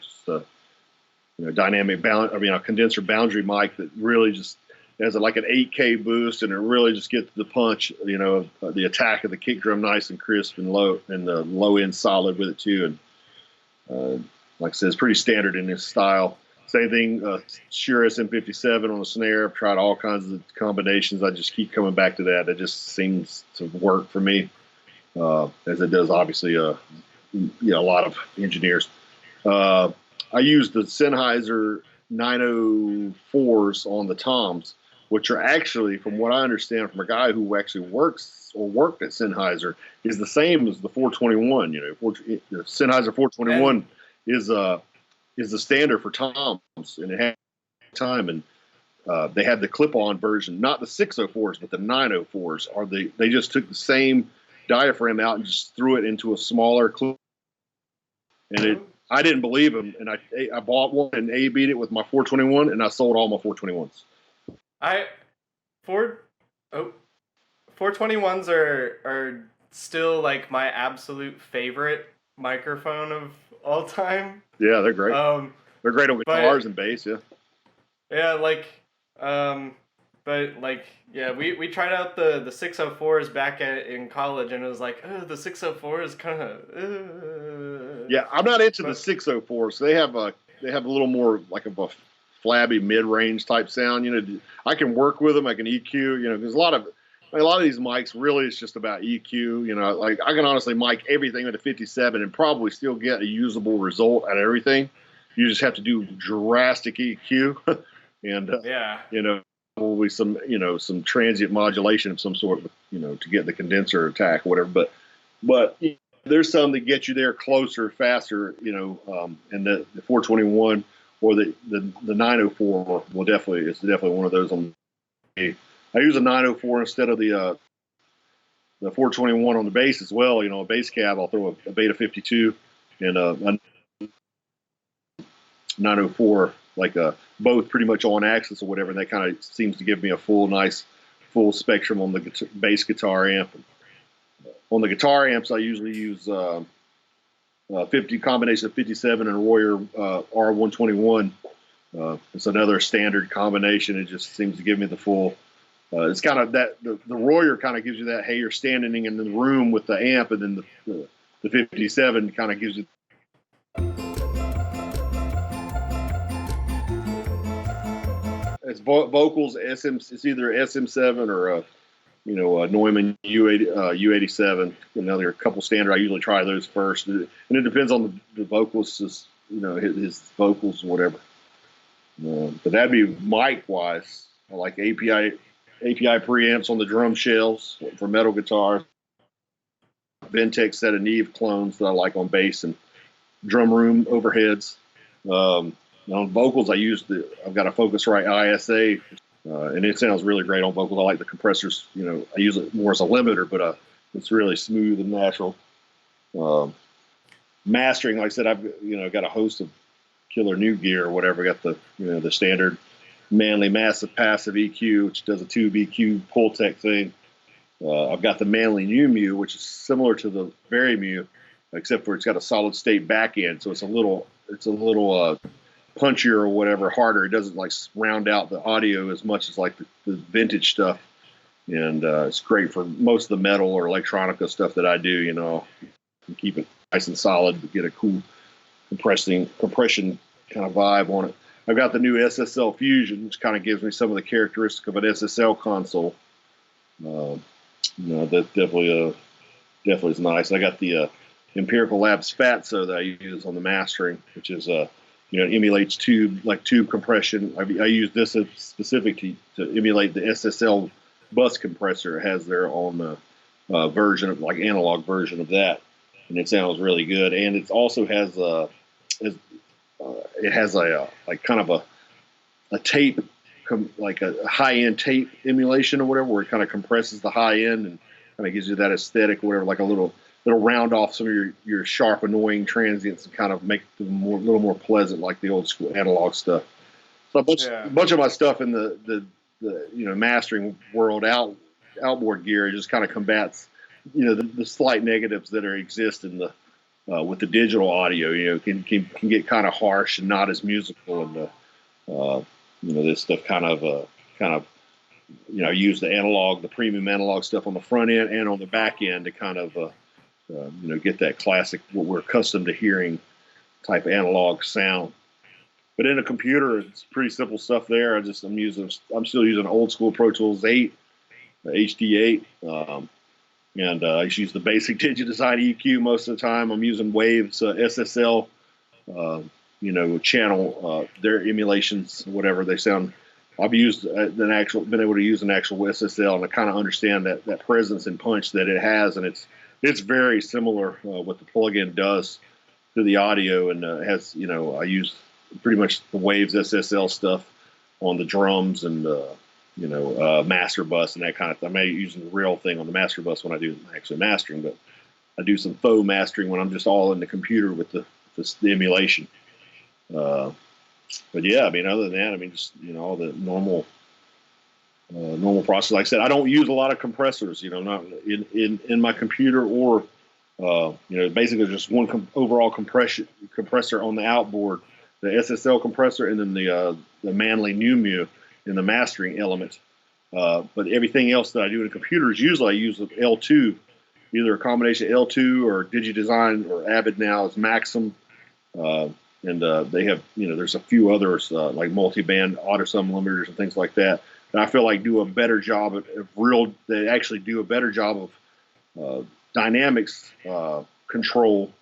a condenser boundary mic that really just has like an 8K boost, and it really just gets the punch, the attack of the kick drum nice and crisp and low, and the low end solid with it too. And like I said, it's pretty standard in this style. Same thing, Shure SM57 on the snare. I've tried all kinds of combinations. I just keep coming back to that. It just seems to work for me, as it does obviously a lot of engineers. I use the Sennheiser 904s on the toms, which are actually, from what I understand from a guy who actually worked at Sennheiser, is the same as the 421. The Sennheiser 421 is the standard for toms, and it had time, and they had the clip-on version, not the 604s, but the 904s. They just took the same diaphragm out and just threw it into a smaller clip, and I didn't believe him, and I bought one and A-B'd it with my 421, and I sold all my 421s. 421s are still like my absolute favorite microphone of all time. Yeah, they're great. They're great on guitars and bass. Yeah. Yeah, we tried out the 604s back in college, and it was like, oh, the 604 is kind of. Yeah, I'm not into the 604s. They have a little more like a flabby mid-range type sound. I can work with them. I can EQ. There's a lot of these mics. Really, it's just about EQ. Like I can honestly mic everything with a 57 and probably still get a usable result out of everything. You just have to do drastic EQ, and probably some transient modulation of some sort, to get the condenser attack, or whatever. But there's some that get you there closer, faster, and the 421 or the 904 it's definitely one of those. I use a 904 instead of the 421 on the bass as well. A bass cab, I'll throw a Beta 52 and a 904, both pretty much on axis or whatever, and that kind of seems to give me a full spectrum on the bass guitar amp. On the guitar amps, I usually use 50 combination of 57 and a Royer R121. It's another standard combination. It just seems to give me the full. It's kind of that the Royer kind of gives you that. Hey, you're standing in the room with the amp, and then the 57 kind of gives you. It's vocals. It's either SM7 or a Neumann U87. There are a couple standard. I usually try those first, and it depends on the vocalist, his vocals, whatever. But that'd be mic wise. I like API preamps on the drum shells for metal guitars. Ventec set of Neve clones that I like on bass, and drum room overheads. On vocals, I've got a Focusrite ISA, and it sounds really great on vocals. I like the compressors. I use it more as a limiter, but it's really smooth and natural. Mastering, like I said, I've got a host of killer new gear or whatever. I got the standard Manley massive passive EQ, which does a tube EQ Pultec thing. I've got the Manley New Mu, which is similar to the Very Mu, except for it's got a solid state back end, so it's a little punchier or whatever, harder. It doesn't round out the audio as much as like the vintage stuff, and it's great for most of the metal or electronica stuff that I do. And keep it nice and solid, but get a cool compression kind of vibe on it. I've got the new SSL Fusion, which kind of gives me some of the characteristics of an SSL console. That definitely is nice. I got the Empirical Labs Fatso that I use on the mastering, which is emulates tube compression. I use this specific to emulate the SSL bus compressor. It has their own version of analog version of that, and it sounds really good. And it also has a kind of a tape, like a high end tape emulation or whatever, where it kind of compresses the high end and kind of gives you that aesthetic or whatever, like a little round off some of your sharp, annoying transients and kind of make them a little more pleasant, like the old school analog stuff. So a bunch of my stuff in the mastering world outboard gear just kind of combats the slight negatives that exist in the with the digital audio, can get kind of harsh and not as musical. And this stuff kind of use the premium analog stuff on the front end and on the back end to kind of get that classic, what we're accustomed to hearing type analog sound. But in a computer, it's pretty simple stuff there. I'm still using old school Pro Tools 8, HD8. And I just use the basic Digidesign EQ most of the time. I'm using Waves SSL, channel, their emulations, whatever they sound. I've been able to use an actual SSL, and I kind of understand that presence and punch that it has, and it's very similar what the plugin does to the audio, and it has I use pretty much the Waves SSL stuff on the drums and master bus and that kind of thing. I may use the real thing on the master bus when I do actually mastering, but I do some faux mastering when I'm just all in the computer with the emulation. But yeah, I mean, other than that, I mean, just all the normal process. Like I said, I don't use a lot of compressors. Not in my computer, or basically just one overall compressor on the outboard, the SSL compressor, and then the Manley New in the mastering element. But everything else that I do in computers, usually I use L2, either a combination of L2 or Digidesign, or Avid now is Maxim. And they have, there's a few others like multi-band auto-sum limiters and things like that. And I feel like do a better job they actually do a better job of dynamics control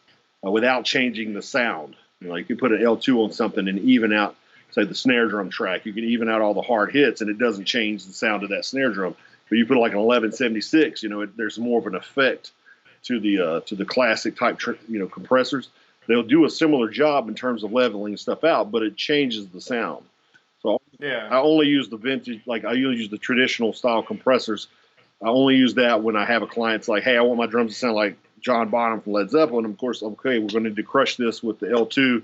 without changing the sound. You can put an L2 on something and even out, say, the snare drum track. You can even out all the hard hits, and it doesn't change the sound of that snare drum. But you put like an 1176, there's more of an effect to the classic type compressors. They'll do a similar job in terms of leveling stuff out, but it changes the sound. So yeah, I only use the vintage, like I usually use the traditional style compressors. I only use that when I have a client's like, hey, I want my drums to sound like John Bonham from Led Zeppelin. Of course, okay, we're going to need to crush this with the L2,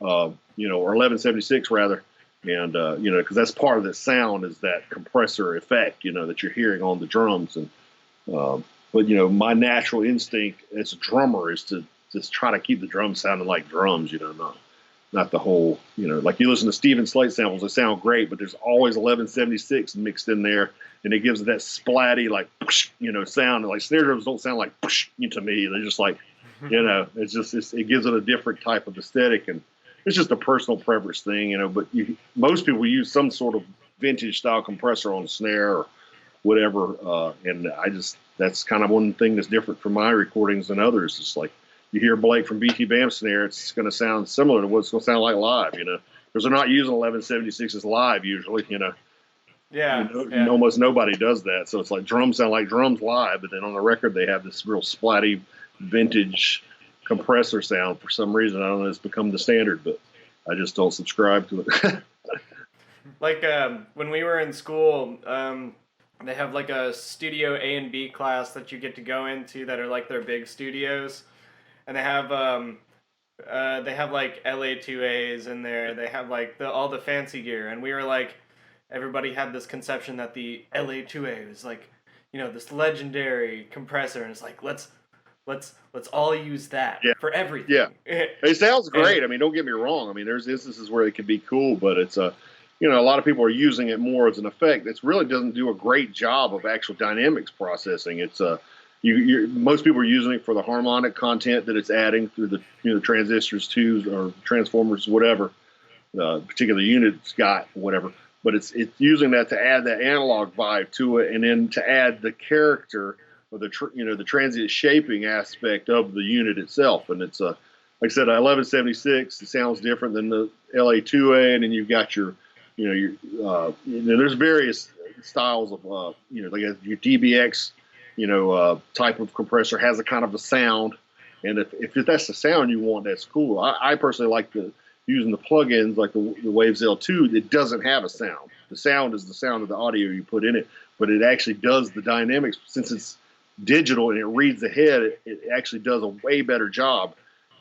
or 1176 rather. And, because that's part of the sound is that compressor effect, that you're hearing on the drums. And, but, my natural instinct as a drummer is to just try to keep the drums sounding like drums, not the whole, like you listen to Stephen Slate samples, they sound great, but there's always 1176 mixed in there, and it gives it that splatty, like, sound. Like snare drums don't sound like to me. They're just like, it gives it a different type of aesthetic, and it's just a personal preference thing, but most people use some sort of vintage style compressor on the snare or whatever, and that's kind of one thing that's different from my recordings than others. It's like, you hear Blake from BT Bam snare, it's going to sound similar to what it's going to sound like live, because they're not using 1176s live usually, Yeah, Almost nobody does that. So it's like drums sound like drums live, but then on the record they have this real splatty vintage compressor sound for some reason. I don't know, it's become the standard, but I just don't subscribe to it. Like when we were in school, they have like a studio A and B class that you get to go into that are like their big studios. And they have like LA2As in there. They have like all the fancy gear, and we were like, everybody had this conception that the LA2A was like, this legendary compressor, and it's like let's all use that for everything. Yeah, it sounds great. I mean, don't get me wrong. I mean, there's instances where it can be cool, but it's a lot of people are using it more as an effect. It really doesn't do a great job of actual dynamics processing. It's most people are using it for the harmonic content that it's adding through the transistors, twos, or transformers, whatever, particular unit it's got, whatever. But it's using that to add that analog vibe to it, and then to add the character or the transient shaping aspect of the unit itself. And it's like I said, 1176. It sounds different than the LA2A, and then you've got your there's various styles of like your DBX. Type of compressor has a kind of a sound, and if that's the sound you want, that's cool. I personally like using the plugins like the Waves L2. It doesn't have a sound. The sound is the sound of the audio you put in it, but it actually does the dynamics. Since it's digital and it reads ahead, it actually does a way better job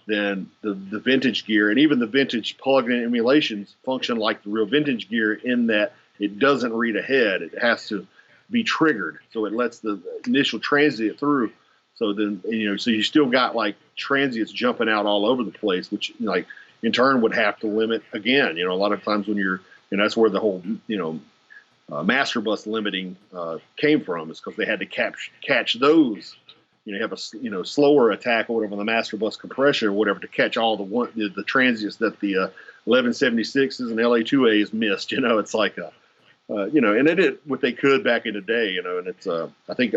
than the vintage gear. And even the vintage plug-in emulations function like the real vintage gear in that it doesn't read ahead. It has to be triggered, so it lets the initial transient through So then, so you still got like transients jumping out all over the place, which like in turn would have to limit again. A lot of times when you're, that's where the whole, master bus limiting came from, is because they had to catch those. You have a slower attack or whatever on the master bus compression or whatever to catch all the transients that the 1176s and LA2As missed. It's like and they did what they could back in the day. And it's I think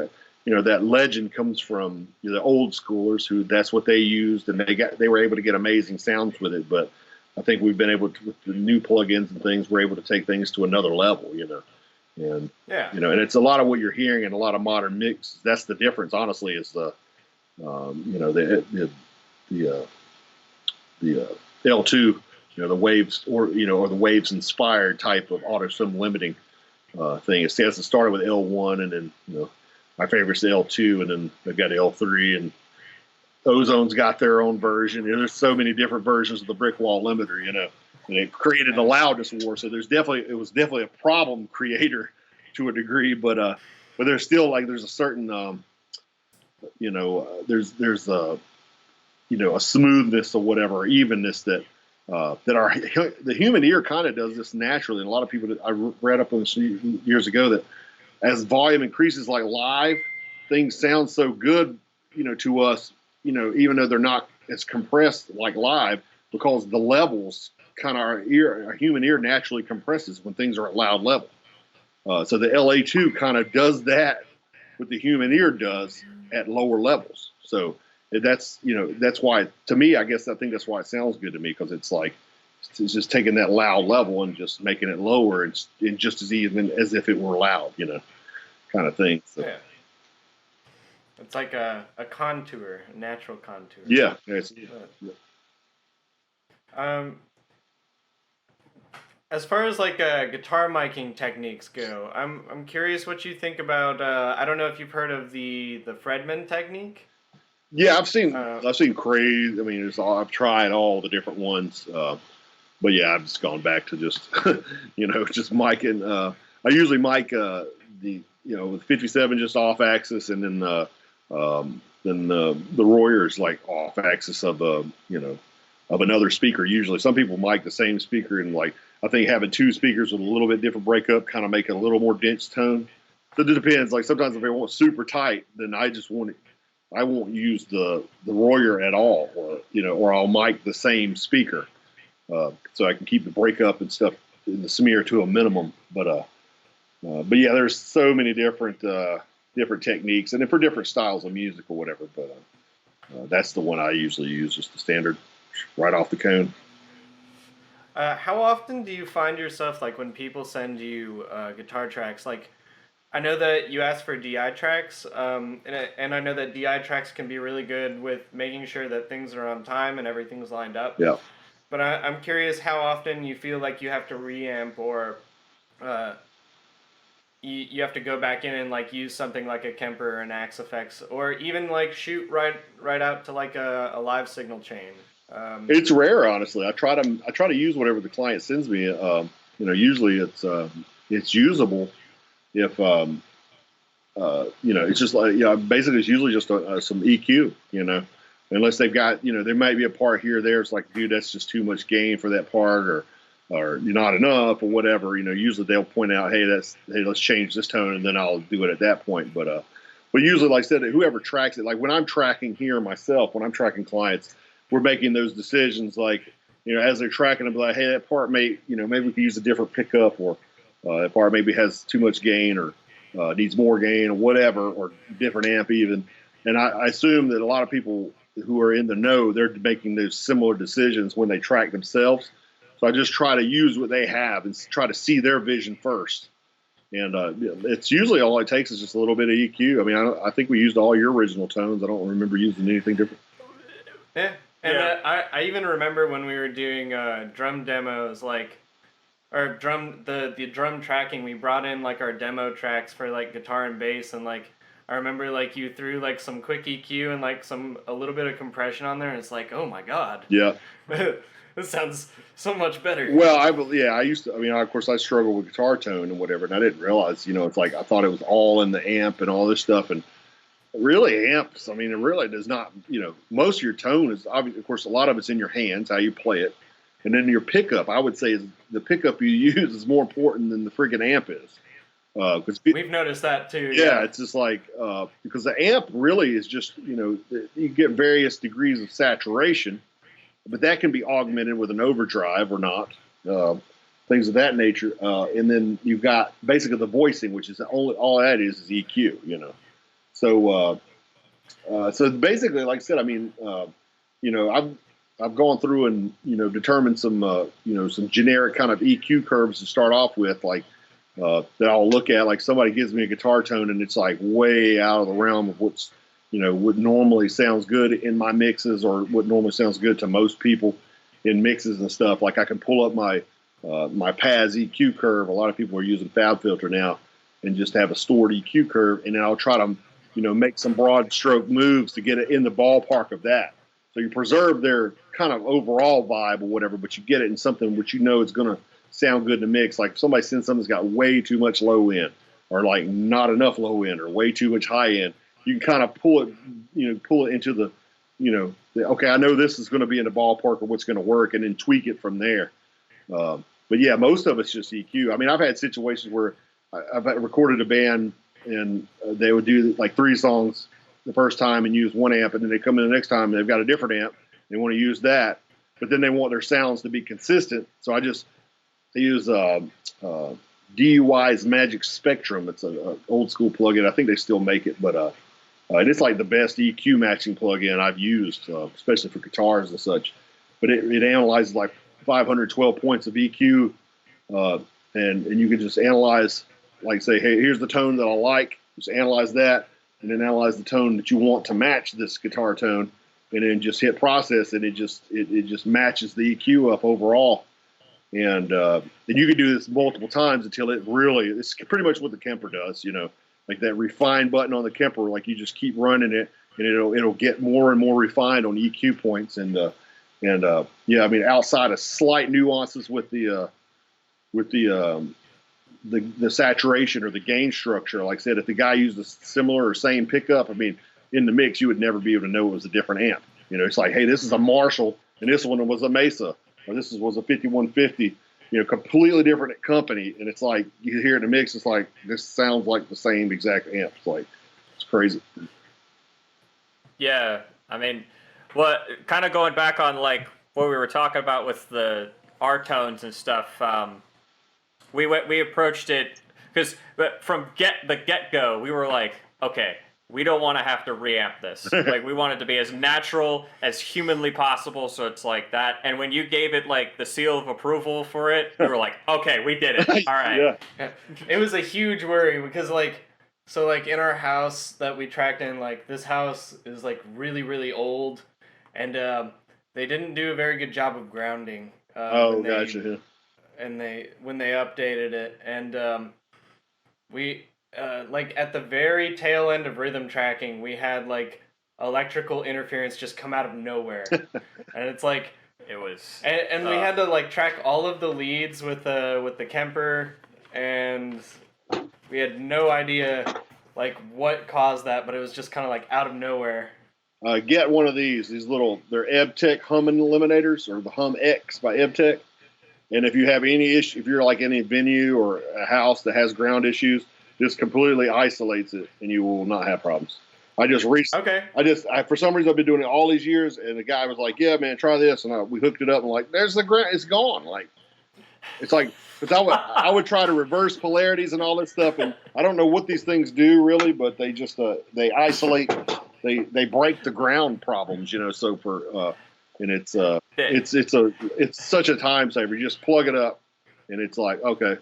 that legend comes from the old schoolers who that's what they used, and they were able to get amazing sounds with it. But I think we've been able to, with the new plugins and things, we're able to take things to another level. And and it's a lot of what you're hearing in a lot of modern mixes. That's the difference, honestly, is the L2, the waves or the waves inspired type of auto sim limiting thing. It started with L1, and then my favorite's L2, and then they've got L3, and Ozone's got their own version. There's so many different versions of the brick wall limiter, and they've created a loudness war. So it was definitely a problem creator to a degree, but there's still there's a certain there's a a smoothness or whatever, evenness that the human ear kind of does this naturally. And a lot of people I read up on this years ago that as volume increases, like live, things sound so good, to us, even though they're not as compressed like live, because the levels kind of our human ear naturally compresses when things are at loud level. So the LA2 kind of does that what the human ear does at lower levels. So that's why, to me, I think that's why it sounds good to me, because it's like it's just taking that loud level and just making it lower and just as even as if it were loud, kind of thing. So. Yeah. It's like a contour, a natural contour. Yeah. As far as guitar miking techniques go, I'm curious what you think about. I don't know if you've heard of the Fredman technique. Yeah, I've seen crazy. I mean, I've tried all the different ones, but yeah, I've just gone back to just just miking. I usually mic with 57 just off axis, and then the Royer's like off axis of of another speaker. Usually, some people mic the same speaker, and I think having two speakers with a little bit different breakup kind of make it a little more dense tone. So it depends. Like sometimes if I want super tight, then I won't use the Royer at all, or I'll mic the same speaker, so I can keep the breakup and stuff in the smear to a minimum. But yeah, there's so many different techniques, and for different styles of music or whatever. But that's the one I usually use, just the standard, right off the cone. How often do you find yourself when people send you guitar tracks? I know that you ask for DI tracks, and I know that DI tracks can be really good with making sure that things are on time and everything's lined up. Yeah. But I'm curious how often you feel like you have to reamp, or you have to go back in and use something like a Kemper or an Axe Effects, or even shoot right out to a live signal chain. It's rare, honestly. I try to use whatever the client sends me. Usually it's usable. If it's just basically it's usually just some EQ. Unless they've got there might be a part here or there. It's like, dude, that's just too much gain for that part, or not enough, or whatever. Usually they'll point out, hey, let's change this tone, and then I'll do it at that point. But usually, like I said, whoever tracks it, like when I'm tracking here myself, when I'm tracking clients, we're making those decisions as they're tracking them, like, hey, that part maybe we could use a different pickup, or that part maybe has too much gain, or needs more gain, or whatever, or different amp even. And I assume that a lot of people who are in the know, they're making those similar decisions when they track themselves. So I just try to use what they have and try to see their vision first. And it's usually all it takes is just a little bit of EQ. I mean, I think we used all your original tones. I don't remember using anything different. Yeah. And I even remember when we were doing drum demos, or the drum tracking, we brought in our demo tracks for guitar and bass, and I remember you threw some quick EQ and a little bit of compression on there, and it's oh my god. Yeah. This sounds so much better. Well, I used to. I mean, of course, I struggle with guitar tone and whatever, and I didn't realize, it's I thought it was all in the amp and all this stuff, and really amps. I mean, it really does not. Most of your tone is obviously, of course, a lot of it's in your hands, how you play it, and then your pickup. I would say is the pickup you use is more important than the friggin' amp is. Because We've noticed that too. yeah, it's just like because the amp really is just you get various degrees of saturation, but that can be augmented with an overdrive or not, things of that nature. And then you've got basically the voicing, which is all that is EQ. So so basically, like I said, I mean, I've gone through and determined some some generic kind of EQ curves to start off with, like. That I'll look at, like somebody gives me a guitar tone and it's like way out of the realm of what's, what normally sounds good in my mixes or what normally sounds good to most people in mixes and stuff. Like I can pull up my Paz EQ curve. A lot of people are using FabFilter now and just have a stored EQ curve. And then I'll try to, make some broad stroke moves to get it in the ballpark of that. So you preserve their kind of overall vibe or whatever, but you get it in something which is going to sound good to mix. Like if somebody sends something that's got way too much low end or like not enough low end or way too much high end, you can kind of pull it into the, okay, I know this is going to be in the ballpark of what's going to work, and then tweak it from there. But yeah, most of it's just EQ. I mean, I've had situations where I've recorded a band and they would do like 3 songs the first time and use one amp, and then they come in the next time and they've got a different amp. They want to use that, but then they want their sounds to be consistent. So I use DUI's Magic Spectrum. It's an old school plugin. I think they still make it, but it's like the best EQ matching plugin I've used, especially for guitars and such. But it analyzes like 512 points of EQ, and you can just analyze, like say, hey, here's the tone that I like. Just analyze that, and then analyze the tone that you want to match this guitar tone, and then just hit process, and it just matches the EQ up overall. And you can do this multiple times until it's pretty much what the Kemper does, like that refine button on the Kemper, like you just keep running it and it'll get more and more refined on EQ points. And yeah, I mean, outside of slight nuances with the saturation or the gain structure, like I said, if the guy used a similar or same pickup, I mean, in the mix, you would never be able to know it was a different amp. It's like, hey, this is a Marshall and this one was a Mesa. Or this was a 5150, completely different company. And it's like, you hear it in the mix, it's like, this sounds like the same exact amp. It's like, it's crazy. Yeah. I mean, kind of going back on like what we were talking about with the R tones and stuff, we approached it because from the get-go, we were like, okay, we don't want to have to reamp this. Like, we want it to be as natural as humanly possible, so it's like that. And when you gave it, like, the seal of approval for it, we were like, okay, we did it. All right. Yeah. It was a huge worry because, like, so, like, in our house that we tracked in, like, this house is, like, really, really old, and they didn't do a very good job of grounding. Gotcha. And when they updated it, and we... like at the very tail end of rhythm tracking, we had like electrical interference just come out of nowhere, and it's like it was. And we had to like track all of the leads with the Kemper, and we had no idea like what caused that, but it was just kind of like out of nowhere. Get one of these little, they're EbTech hum eliminators, or the Hum X by EbTech. And if you have any issue, if you're like in a venue or a house that has ground issues, just completely isolates it, and you will not have problems. For some reason I've been doing it all these years, and the guy was like, "Yeah, man, try this," and we hooked it up, and like, there's the ground, it's gone. Like, it's like, because I would try to reverse polarities and all this stuff, and I don't know what these things do really, but they just they isolate, they break the ground problems, So for and it's such a time saver. You just plug it up, and it's like, okay.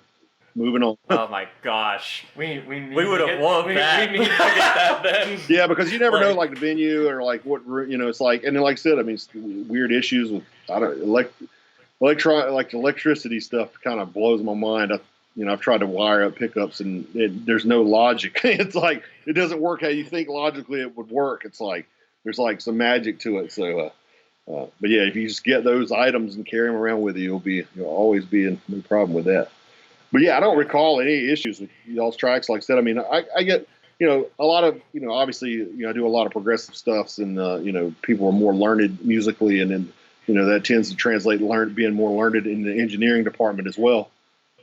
Moving on. Oh my gosh, we would have loved that. We need to get that then. Yeah, because you never know, like the venue or like what it's like, and then like I said, I mean, weird issues with electricity stuff kind of blows my mind. I've tried to wire up pickups and there's no logic. It's like it doesn't work how you think logically it would work. It's like there's like some magic to it. So, but yeah, if you just get those items and carry them around with you, you'll always be in no problem with that. But yeah, I don't recall any issues with y'all's tracks. Like I said, I mean, I get a lot of, obviously, I do a lot of progressive stuffs, and people are more learned musically, and then that tends to translate being more learned in the engineering department as well.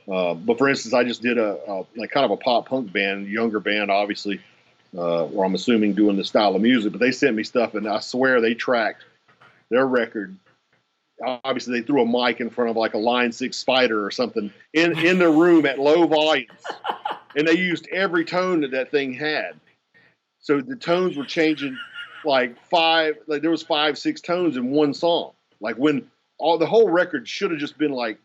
But for instance, I just did a like kind of a pop punk band, younger band, obviously, or I'm assuming doing the style of music. But they sent me stuff, and I swear they tracked their record. Obviously, they threw a mic in front of like a Line 6 Spider or something in the room at low volumes, and they used every tone that thing had. So the tones were changing like there was 5, 6 tones in one song. Like when the whole record should have just been like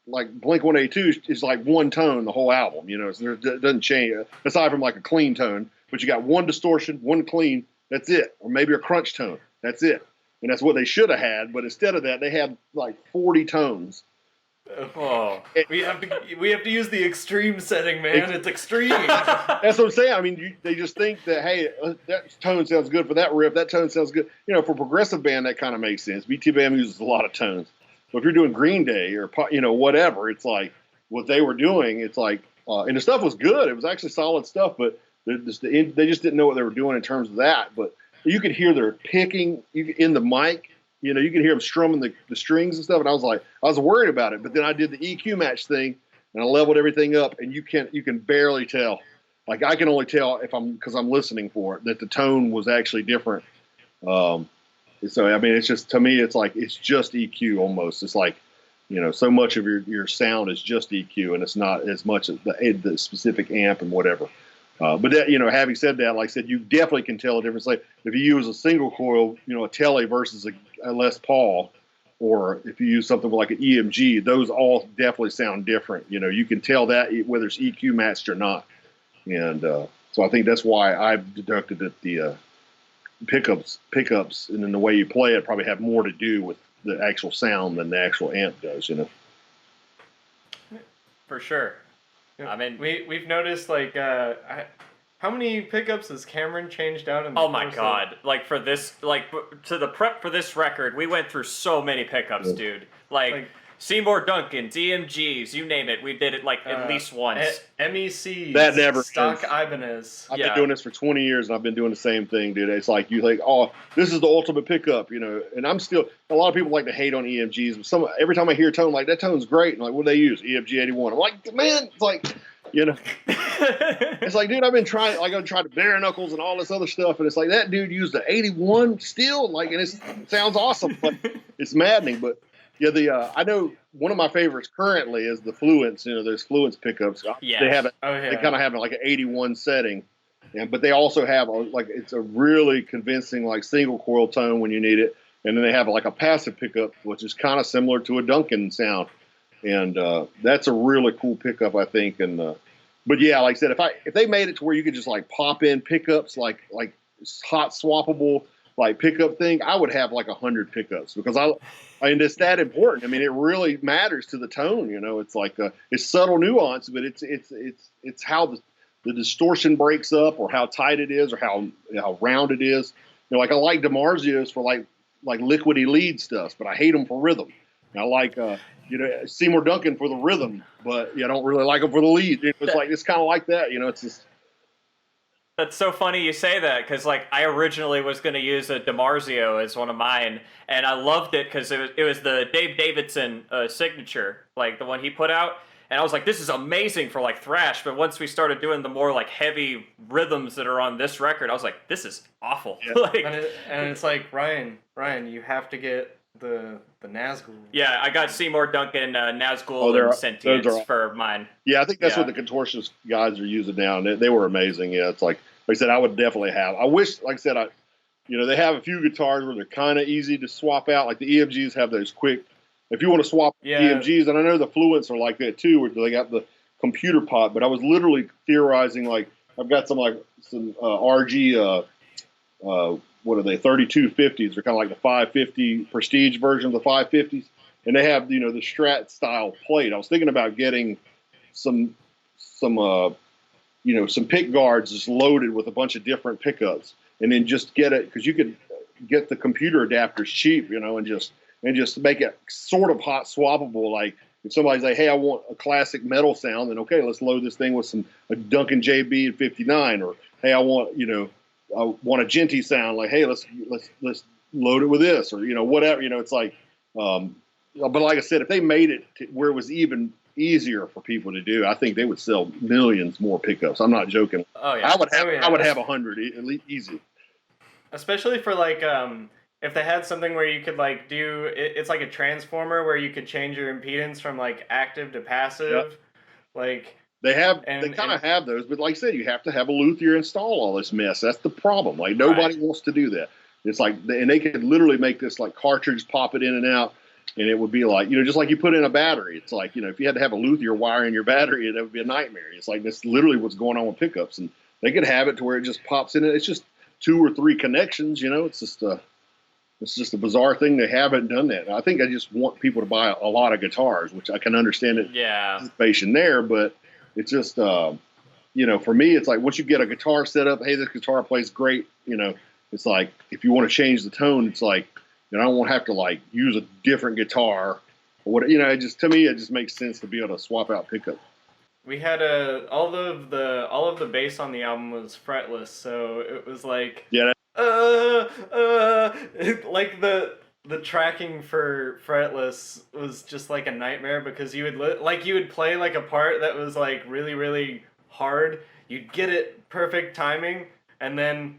Blink-182 is like one tone the whole album, so it doesn't change aside from like a clean tone. But you got one distortion, one clean, that's it, or maybe a crunch tone, that's it, and that's what they should have had. But instead of that, they had like 40 tones. Oh, we have to use the extreme setting, man. It's extreme. That's what I'm saying. I mean, they just think that, hey, that tone sounds good for that riff. That tone sounds good. For progressive band, that kind of makes sense. BT band uses a lot of tones. But if you're doing Green Day or whatever, it's like what they were doing. It's like, and the stuff was good. It was actually solid stuff. But they just didn't know what they were doing in terms of that. But you could hear their picking in the mic. You can hear them strumming the strings and stuff. And I was worried about it. But then I did the EQ match thing, and I leveled everything up, and you can barely tell. Like I can only tell because I'm listening for it, that the tone was actually different. So I mean, it's just, to me, it's like it's just EQ almost. It's like so much of your sound is just EQ, and it's not as much of the specific amp and whatever. But that, having said that, like I said, you definitely can tell a difference. Like if you use a single coil, a Tele versus a Les Paul, or if you use something like an EMG, those all definitely sound different. You can tell that whether it's EQ matched or not. And so I think that's why I've deducted that the pickups, and then the way you play it probably have more to do with the actual sound than the actual amp does. For sure. I mean, we've noticed like how many pickups has Cameron changed out in the oh my god, like for this, like to the prep for this record, we went through so many pickups, dude. Like Seymour Duncan, DMGs, you name it, we did it like at least once. MECs, that never stock ends. Ibanez. I've been doing this for 20 years, and I've been doing the same thing, dude. It's like you think, oh, this is the ultimate pickup, and I'm still, a lot of people like to hate on EMGs, but every time I hear a tone, like, that tone's great, and like, what do they use? EMG 81. I'm like, man, it's like, it's like, dude, I've tried the bare knuckles and all this other stuff, and it's like that dude used the 81 still, like, and it sounds awesome, but it's maddening. But yeah, I know one of my favorites currently is the Fluence. Those Fluence pickups. Yeah. They have it. Oh, yeah. They kind of have it like an 81 setting, but they also have it's a really convincing like single coil tone when you need it, and then they have like a passive pickup, which is kind of similar to a Duncan sound, and that's a really cool pickup, I think. And but yeah, like I said, if they made it to where you could just like pop in pickups like hot swappable like pickup thing, I would have like 100 pickups, because I mean, it's that important. I mean, it really matters to the tone. It's like it's subtle nuance, but it's how the distortion breaks up, or how tight it is, or how round it is. Like I like DiMarzios for like liquidy lead stuff, but I hate them for rhythm. And I like Seymour Duncan for the rhythm, but I don't really like them for the lead. It's kind of like that. It's just. That's so funny you say that, because like I originally was going to use a DiMarzio as one of mine, and I loved it because it was the Dave Davidson signature, like the one he put out, and I was like, this is amazing for like thrash. But once we started doing the more like heavy rhythms that are on this record, I was like, this is awful. Yeah. and it's like, Ryan, you have to get the Nazgul. Yeah, I got Seymour Duncan, Nazgul, and Sentience for mine. Yeah, I think that's what the Contortionist guys are using now, and they were amazing. Yeah, it's like I said, I would definitely have. I wish, like I said, they have a few guitars where they're kind of easy to swap out. Like the EMGs have those quick. If you want to swap EMGs, and I know the Fluence are like that too, where they got the computer pot. But I was literally theorizing, like I've got some RG. What are they? 3250s. They're kind of like the 550 Prestige version of the 550s, and they have the Strat style plate. I was thinking about getting some pick guards just loaded with a bunch of different pickups, and then just get it, because you could get the computer adapters cheap, and just make it sort of hot swappable. Like if somebody's like, hey, I want a classic metal sound, then okay, let's load this thing with a Duncan JB at 59, or hey, I want a genty sound. Like, hey, let's load it with this, or whatever. It's like, but like I said, if they made it to where it was even easier for people to do, I think they would sell millions more pickups. I'm not joking. Oh yeah. I would have 100 easy. Especially for like if they had something where you could like do it's like a transformer where you could change your impedance from like active to passive. Yep. Like they kind of have those, but like I said, you have to have a luthier install all this mess. That's the problem. Like nobody wants to do that. It's like, and they could literally make this like cartridge, pop it in and out, and it would be like, just like you put in a battery. It's like, if you had to have a luthier wire in your battery, that would be a nightmare. It's like, that's literally what's going on with pickups, and they could have it to where it just pops in. It's just 2 or 3 connections. It's just a bizarre thing. They haven't done that. I think I just want people to buy a lot of guitars, which I can understand it. Yeah. Anticipation there, but it's just, for me, it's like once you get a guitar set up, hey, this guitar plays great. It's like if you want to change the tone, it's like, I don't want to have to like use a different guitar or what. To me, it just makes sense to be able to swap out pickup. We had all of the bass on the album was fretless, so it was like like the tracking for fretless was just like a nightmare because you would play like a part that was like really really hard, you'd get it perfect timing, and then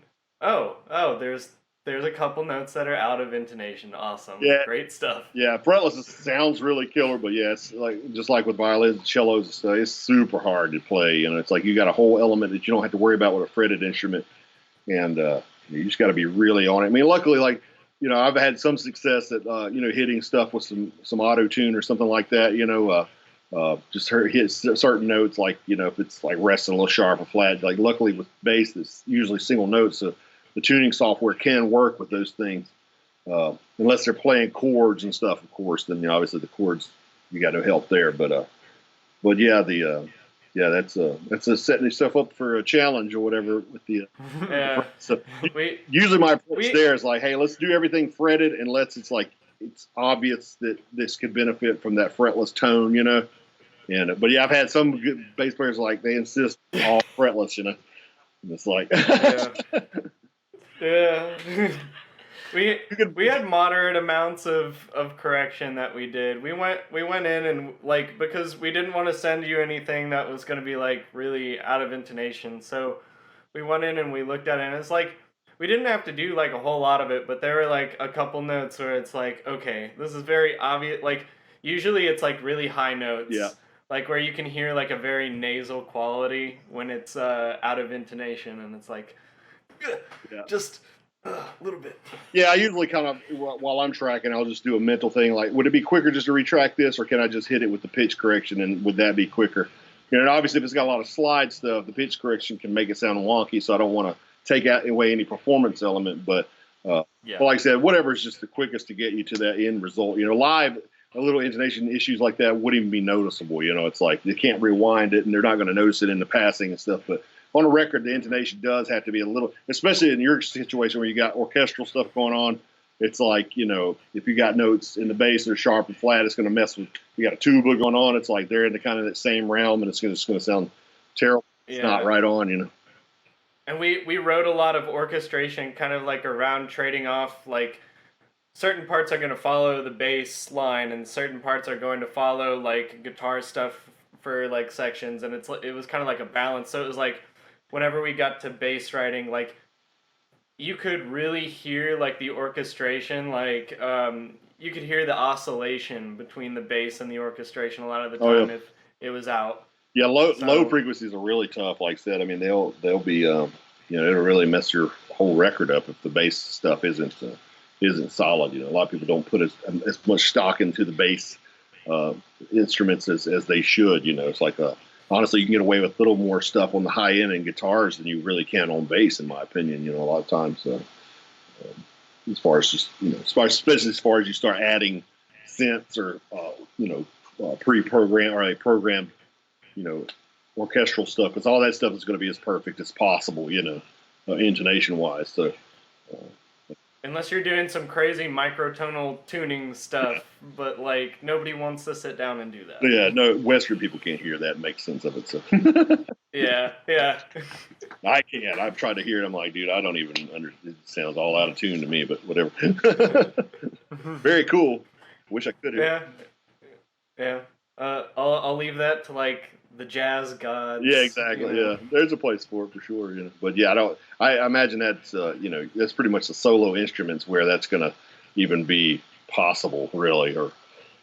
there's a couple notes that are out of intonation. Awesome. Yeah. Great stuff. Yeah, fretless sounds really killer, but yeah, it's like just like with violins, cellos and stuff, it's super hard to play. It's like you got a whole element that you don't have to worry about with a fretted instrument, and you just got to be really on it. I mean, luckily, like I've had some success at hitting stuff with some auto tune or something like that. Just hit certain notes, like if it's like resting a little sharp or flat. Like luckily with bass, it's usually single notes, so the tuning software can work with those things, unless they're playing chords and stuff. Of course, then obviously the chords you got no help there. But yeah, that's setting yourself up for a challenge or whatever with the. Yeah. So usually my approach there is like, hey, let's do everything fretted, unless it's obvious that this could benefit from that fretless tone, And but yeah, I've had some good bass players like they insist all fretless, And it's like. Yeah. We had moderate amounts of correction that we did. We went in and like, because we didn't want to send you anything that was going to be like really out of intonation. So we went in and we looked at it, and it's like we didn't have to do like a whole lot of it, but there were like a couple notes where it's like, okay, this is very obvious. Like usually it's like really high notes. Yeah. Like where you can hear like a very nasal quality when it's out of intonation, and it's like just a little bit. Yeah, I usually kind of, while I'm tracking, I'll just do a mental thing like, would it be quicker just to retrack this, or can I just hit it with the pitch correction, and would that be quicker? And obviously if it's got a lot of slide stuff, the pitch correction can make it sound wonky, so I don't want to take away any performance element, but but like I said, whatever is just the quickest to get you to that end result. Live, a little intonation issues like that wouldn't even be noticeable. It's like you can't rewind it, and they're not going to notice it in the passing and stuff, but on a record, the intonation does have to be a little, especially in your situation where you got orchestral stuff going on. It's like, if you got notes in the bass that are sharp and flat, it's going to mess with, you got a tuba going on. It's like they're in the kind of that same realm, and it's just going to sound terrible. It's not right on, And we wrote a lot of orchestration kind of like around trading off, like certain parts are going to follow the bass line and certain parts are going to follow like guitar stuff for like sections. And it was kind of like a balance. So it was like, whenever we got to bass writing, like you could really hear like the orchestration, like you could hear the oscillation between the bass and the orchestration a lot of the time if it was out. Yeah, low frequencies are really tough. Like I said, I mean they'll be it'll really mess your whole record up if the bass stuff isn't solid. A lot of people don't put as much stock into the bass instruments as they should. It's like honestly, you can get away with a little more stuff on the high end in guitars than you really can on bass, in my opinion. A lot of times, as far as just especially as far as you start adding synths or pre-programmed or programmed, orchestral stuff, because all that stuff is going to be as perfect as possible, intonation wise. So unless you're doing some crazy microtonal tuning stuff, but like nobody wants to sit down and do that. Yeah, no, Western people can't hear that and make sense of it. So Yeah. I can't. I've tried to hear it. I'm like, dude, I don't even understand. It sounds all out of tune to me, but whatever. Very cool. Wish I could hear. Yeah. I'll leave that to like the jazz gods. Yeah, exactly. Yeah, there's a place for it for sure. But yeah, I don't. I imagine that's that's pretty much the solo instruments where that's going to even be possible, really, or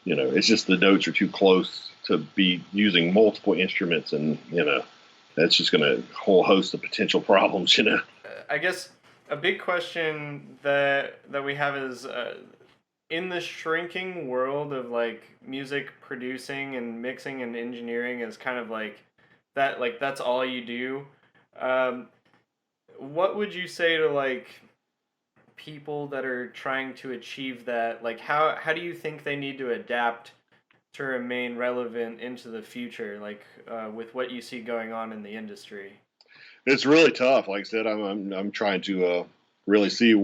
it's just the notes are too close to be using multiple instruments, and that's just going to whole host of potential problems. I guess a big question that we have is in the shrinking world of like music producing and mixing and engineering is kind of like that, like that's all you do. What would you say to like people that are trying to achieve that? Like how do you think they need to adapt to remain relevant into the future, like with what you see going on in the industry? It's really tough. Like I said, I'm trying to really see,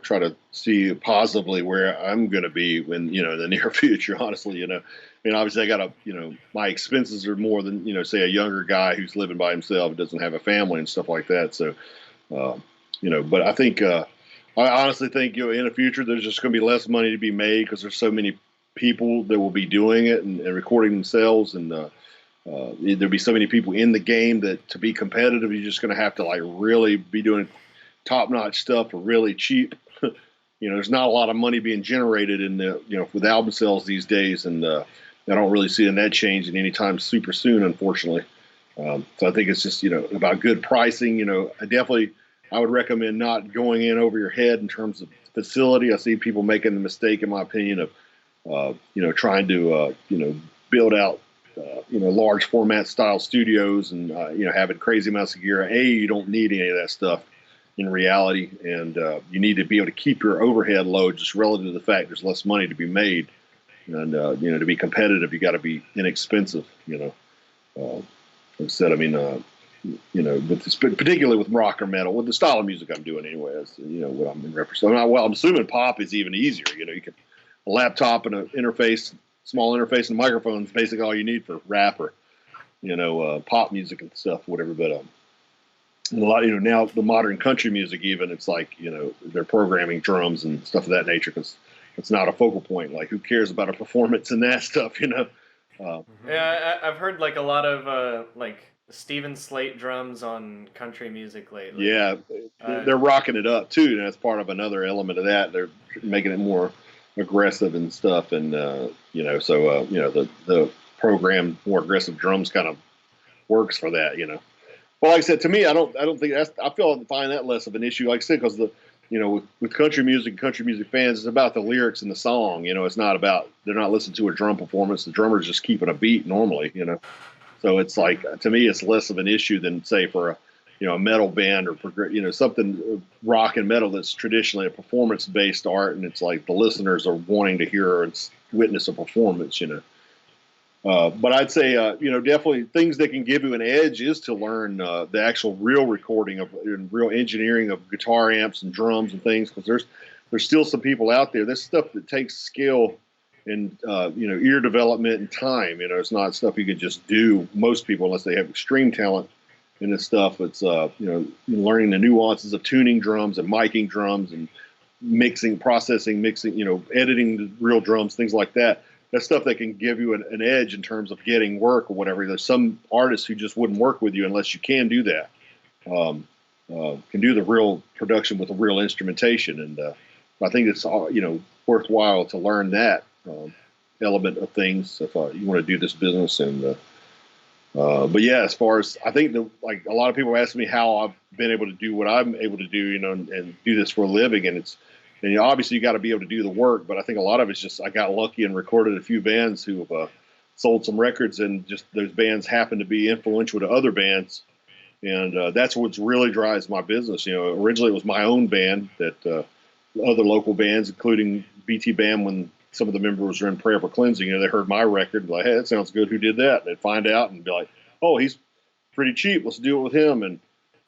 try to see positively where I'm going to be when, in the near future, honestly, I mean, obviously I got to, my expenses are more than, say a younger guy who's living by himself, doesn't have a family and stuff like that. So, but I think, I honestly think, in the future, there's just going to be less money to be made because there's so many people that will be doing it and recording themselves. And, there'll be so many people in the game that to be competitive, you're just going to have to like really be doing top-notch stuff for really cheap. There's not a lot of money being generated in the with album sales these days, and I don't really see that changing anytime super soon, unfortunately. So I think it's just about good pricing. I would recommend not going in over your head in terms of facility. I see people making the mistake, in my opinion, of trying to build out large format style studios and having crazy amounts of gear. You don't need any of that stuff in reality, and you need to be able to keep your overhead low just relative to the fact there's less money to be made, and to be competitive, you got to be inexpensive. Instead, I mean, particularly with rock or metal, with the style of music I'm doing anyway, that's, what I'm in reference to. Well, I'm assuming pop is even easier. You can a laptop and an interface, small interface and a microphone is basically all you need for rap or pop music and stuff, whatever. But and a lot, now the modern country music, even it's like they're programming drums and stuff of that nature because it's not a focal point. Like, who cares about a performance and that stuff, Yeah, I've heard like a lot of like Steven Slate drums on country music lately. Yeah, they're rocking it up too, and that's part of another element of that. They're making it more aggressive and stuff, and the program more aggressive drums kind of works for that. Well, like I said, to me, I don't think I find that less of an issue. Like I said, because with country music fans, it's about the lyrics and the song. It's not about, they're not listening to a drum performance. The drummer's just keeping a beat normally. So it's like, to me, it's less of an issue than say for a metal band or something rock and metal that's traditionally a performance based art, and it's like the listeners are wanting to hear and witness a performance. But I'd say, definitely things that can give you an edge is to learn the actual real recording of and real engineering of guitar amps and drums and things, because there's still some people out there. There's stuff that takes skill and ear development and time. It's not stuff you can just do. Most people, unless they have extreme talent in this stuff, it's learning the nuances of tuning drums and miking drums and processing, mixing, editing the real drums, things like that. That's stuff that can give you an edge in terms of getting work or whatever. There's some artists who just wouldn't work with you unless you can do that. Can do the real production with the real instrumentation, and I think it's worthwhile to learn that element of things if you want to do this business. And but yeah, as far as I think like a lot of people ask me how I've been able to do what I'm able to do, and do this for a living, and obviously you got to be able to do the work, but I think a lot of it's just I got lucky and recorded a few bands who have sold some records, and just those bands happen to be influential to other bands, and that's what really drives my business. Originally it was my own band that other local bands, including BT Bam, when some of the members were in Prayer for Cleansing, they heard my record and like, hey, that sounds good. Who did that? And they'd find out and be like, oh, he's pretty cheap. Let's do it with him. And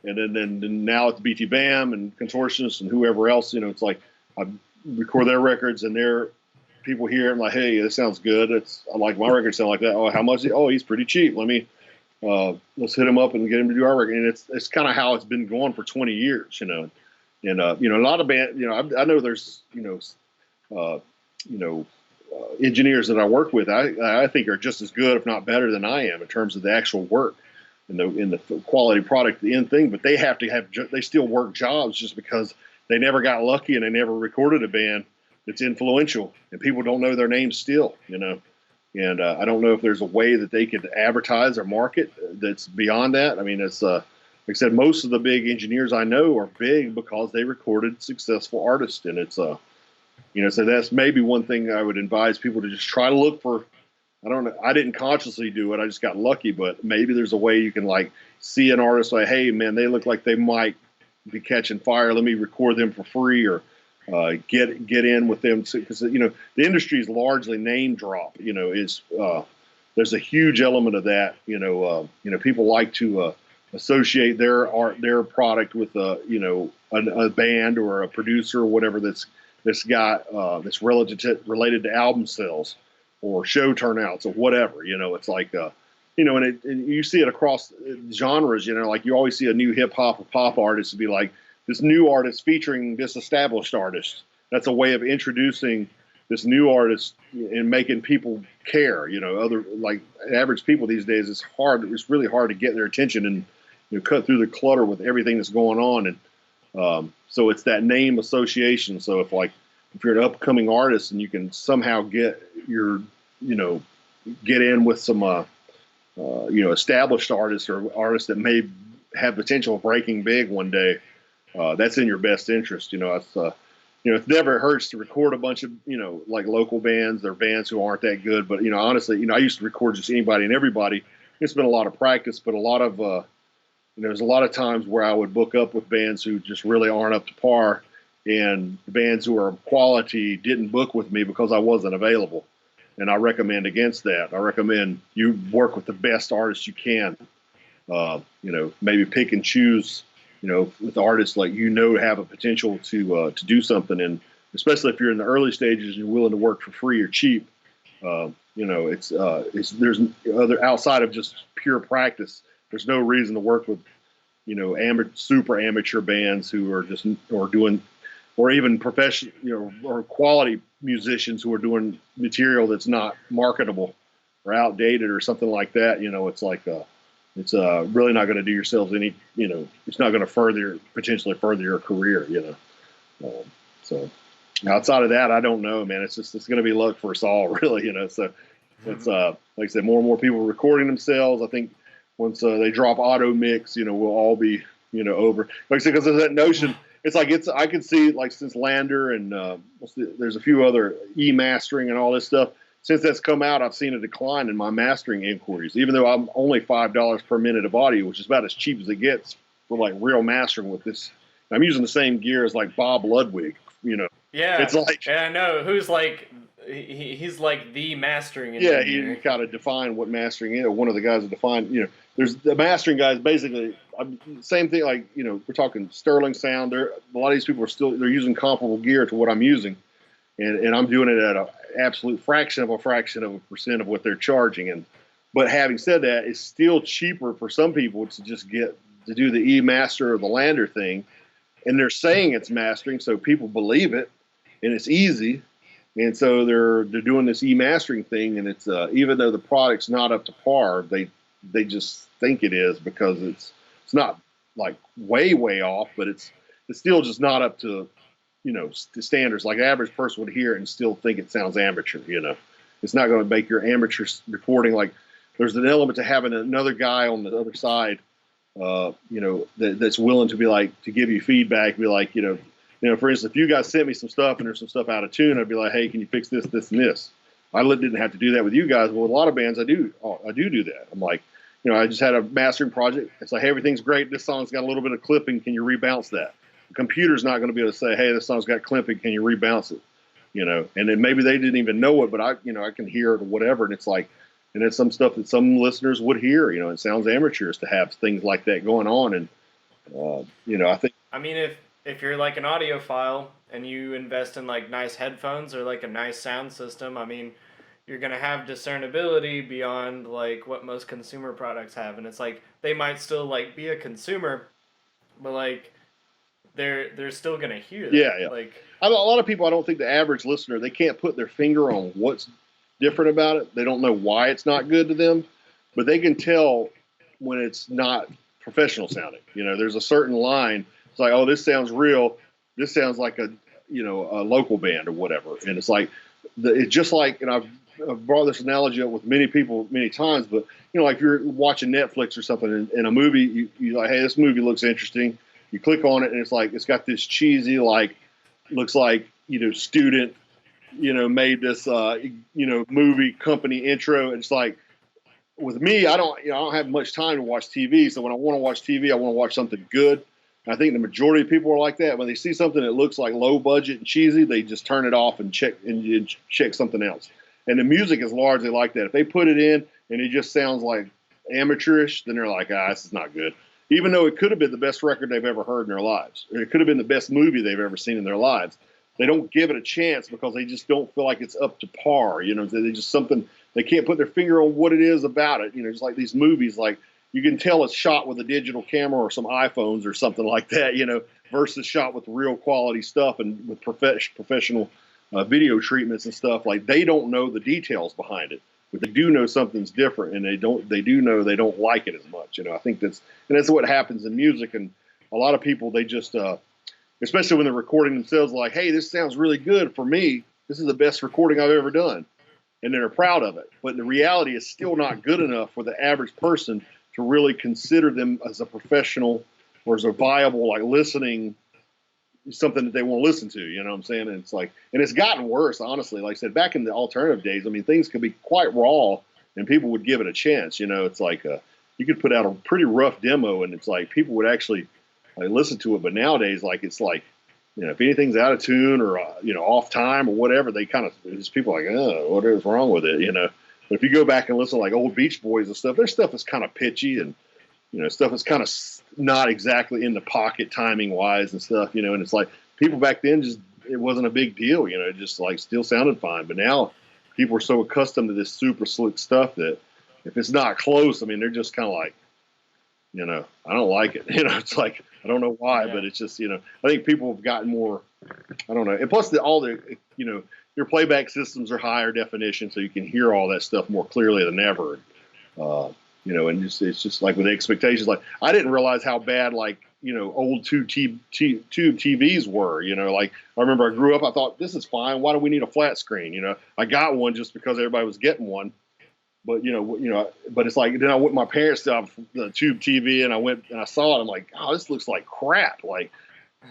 then now it's BT Bam and Contortionist and whoever else. It's like, I record their records, and their people hear it and like, hey, this sounds good. I like my record sound like that. Oh, how much? Oh, he's pretty cheap. Let's hit him up and get him to do our record. And it's kind of how it's been going for 20 years, you know. And a lot of band, I know there's engineers that I work with. I think are just as good, if not better, than I am in terms of the actual work and the quality product, the end thing. But they still work jobs just because they never got lucky and they never recorded a band that's influential and people don't know their names still, And I don't know if there's a way that they could advertise or market that's beyond that. I mean, it's like I said, most of the big engineers I know are big because they recorded successful artists, and it's so that's maybe one thing I would advise people to just try to look for. I don't know. I didn't consciously do it. I just got lucky, but maybe there's a way you can like see an artist like, hey man, they look like they might be catching fire. Let me record them for free, or get in with them, because the industry is largely name drop. There's a huge element of that. People like to associate their art, their product with a band or a producer or whatever that's related to album sales or show turnouts or whatever. It's like and you see it across genres. Like you always see a new hip hop or pop artist be like, this new artist featuring this established artist. That's a way of introducing this new artist and making people care. Other like average people these days, it's really hard to get their attention and cut through the clutter with everything that's going on. And so it's that name association. So if you're an upcoming artist and you can somehow get in with some established artists or artists that may have potential of breaking big one day, that's in your best interest. It never hurts to record a bunch of, like local bands or bands who aren't that good. But, honestly, I used to record just anybody and everybody. It's been a lot of practice, but a lot of, there's a lot of times where I would book up with bands who just really aren't up to par, and bands who are quality didn't book with me because I wasn't available. And I recommend against that. I recommend you work with the best artists you can. Maybe pick and choose, with artists like have a potential to do something, and especially if you're in the early stages and you're willing to work for free or cheap, there's other outside of just pure practice. There's no reason to work with super amateur bands who are just or even professional or quality musicians who are doing material that's not marketable or outdated or something like that. It's like it's really not going to do yourselves any, it's not going to potentially further your career, So outside of that, I don't know, man. It's going to be luck for us all, really, So it's like I said, more and more people recording themselves. I think once they drop auto mix, we'll all be, over. Like I said, because there's that notion. I can see like since Lander and there's a few other mastering and all this stuff. Since that's come out, I've seen a decline in my mastering inquiries, even though I'm only $5 per minute of audio, which is about as cheap as it gets for like real mastering with this. I'm using the same gear as like Bob Ludwig, Yeah, it's like, yeah, I know who's like he's like the mastering engineer. Yeah, he kind of defined what mastering is. One of the guys that defined, there's the mastering guys basically same thing. Like we're talking Sterling sound. A lot of these people they're using comparable gear to what I'm using. And I'm doing it at an absolute fraction of a percent of what they're charging. But having said that, it's still cheaper for some people to just to do the E-master or the Lander thing. And they're saying it's mastering, so people believe it, and it's easy. And so they're doing this E-mastering thing, and it's even though the product's not up to par, they just think it is because it's not like way off, but it's still just not up to the standards. Like an average person would hear it and still think it sounds amateur. It's not going to make your amateur recording. Like there's an element to having another guy on the other side, that's willing to be like, to give you feedback, be like, for instance, if you guys sent me some stuff and there's some stuff out of tune, I'd be like, hey, can you fix this, this, and this? I didn't have to do that with you guys, but with a lot of bands, I do that. I'm like, I just had a mastering project. It's like, hey, everything's great. This song's got a little bit of clipping. Can you rebounce that? The computer's not going to be able to say, hey, this song's got clipping. Can you rebounce it? And then maybe they didn't even know it, but I can hear it or whatever. And it's like, and it's some stuff that some listeners would hear, it sounds amateurish to have things like that going on. And, I think, I mean, if you're like an audiophile and you invest in like nice headphones or like a nice sound system, I mean, you're gonna have discernibility beyond like what most consumer products have, and it's like they might still like be a consumer, but like they're still gonna hear Yeah, that. yeah. Like A lot of people, I don't think the average listener, they can't put their finger on what's different about it. They don't know why it's not good to them, but they can tell when it's not professional sounding. You know, there's a certain line. It's like, oh, this sounds real. This sounds like a, you know, a local band or whatever. And it's like, it's just like, and I've brought this analogy up with many people many times, but you know, like if you're watching Netflix or something in a movie, you like, hey, this movie looks interesting. You click on it and it's like, it's got this cheesy, like, looks like, you know, student, you know, made this, you know, movie company intro. And it's like, with me, I don't have much time to watch TV. So when I want to watch TV, I want to watch something good. And I think the majority of people are like that. When they see something that looks like low budget and cheesy, they just turn it off and check something else. And the music is largely like that. If they put it in and it just sounds like amateurish, then they're like, this is not good. Even though it could have been the best record they've ever heard in their lives, or it could have been the best movie they've ever seen in their lives. They don't give it a chance because they just don't feel like it's up to par. You know, they just something they can't put their finger on what it is about it. You know, just like these movies, like you can tell it's shot with a digital camera or some iPhones or something like that. You know, versus shot with real quality stuff and with professional video treatments and stuff. Like they don't know the details behind it, but they do know something's different, and they do know they don't like it as much. You know, I think that's what happens in music, and a lot of people they just especially when they're recording themselves, like, hey, this sounds really good for me. This is the best recording I've ever done. And they're proud of it. But the reality is still not good enough for the average person to really consider them as a professional or as a viable, like, listening, something that they want to listen to. You know what I'm saying? And it's like, and it's gotten worse, honestly. Like I said, back in the alternative days, I mean, things could be quite raw and people would give it a chance. You know, it's like you could put out a pretty rough demo and it's like people would actually like listen to it. But nowadays, like it's like, you know, if anything's out of tune or you know, off time or whatever, they kind of, there's people like, what is wrong with it? You know, but if you go back and listen to like old Beach Boys and stuff, their stuff is kind of pitchy and you know, stuff is kind of not exactly in the pocket timing wise and stuff. You know, and it's like people back then just it wasn't a big deal. You know, it just like still sounded fine. But now people are so accustomed to this super slick stuff that if it's not close, I mean, they're just kind of like, you know, I don't like it. You know, it's like, I don't know why, but it's just, you know, I think people have gotten more, I don't know. And plus all the, you know, your playback systems are higher definition, so you can hear all that stuff more clearly than ever. You know, and it's just like with expectations, like I didn't realize how bad, like, you know, old tube TVs were, you know, like I remember I grew up, I thought this is fine. Why do we need a flat screen? You know, I got one just because everybody was getting one. But but it's like then I went my parents to have the tube TV and I went and I saw it. I'm like, oh, this looks like crap. Like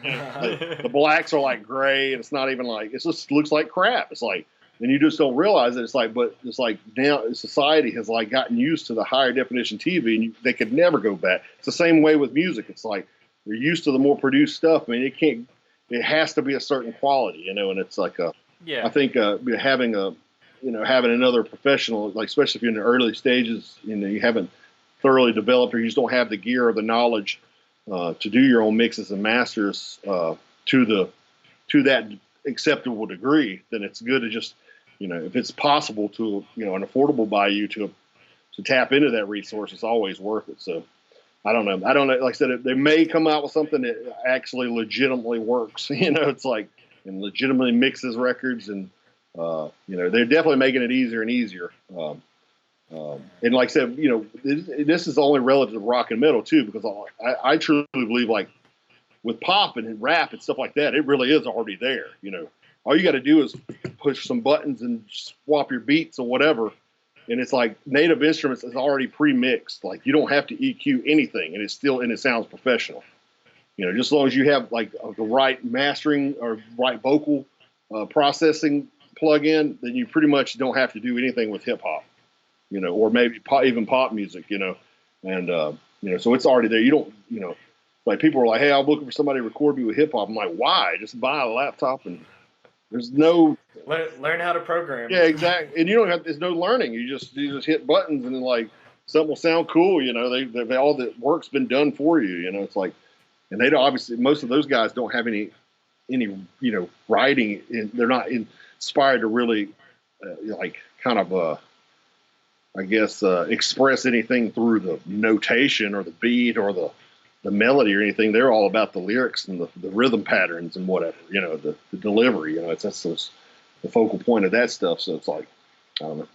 the blacks are like gray and it's not even like it just looks like crap. It's like and you just don't realize it. It's like but it's like now society has like gotten used to the higher definition TV and they could never go back. It's the same way with music. It's like they're used to the more produced stuff. I mean, it has to be a certain quality, you know. And it's like I think having another professional, like especially if you're in the early stages, you know, you haven't thoroughly developed or you just don't have the gear or the knowledge to do your own mixes and masters to that acceptable degree, then it's good to just, you know, if it's possible to, you know, an affordable by you to tap into that resource, it's always worth it. So I don't know. Like I said, they may come out with something that actually legitimately works. You know, it's like and legitimately mixes records and you know, they're definitely making it easier and easier. And like I said, you know, this is only relative to rock and metal too, because I truly believe like with pop and rap and stuff like that, it really is already there. You know, all you got to do is push some buttons and swap your beats or whatever. And it's like native instruments is already pre-mixed. Like you don't have to EQ anything and it sounds professional. You know, just as long as you have like the right mastering or right vocal processing plug in, then you pretty much don't have to do anything with hip hop, you know, or maybe even pop music, you know, and you know, so it's already there. You don't, you know, like people are like, hey, I'm looking for somebody to record me with hip hop. I'm like, why? Just buy a laptop and there's no learn how to program. Yeah, exactly. And you don't have there's no learning. You just hit buttons and then like something will sound cool. You know, they all the work's been done for you. You know, it's like and they don't, obviously most of those guys don't have any writing. They're not inspired to really like kind of I guess express anything through the notation or the beat or the melody or anything. They're all about the lyrics and the rhythm patterns and whatever, the delivery. That's the focal point of that stuff. So it's like, I don't know.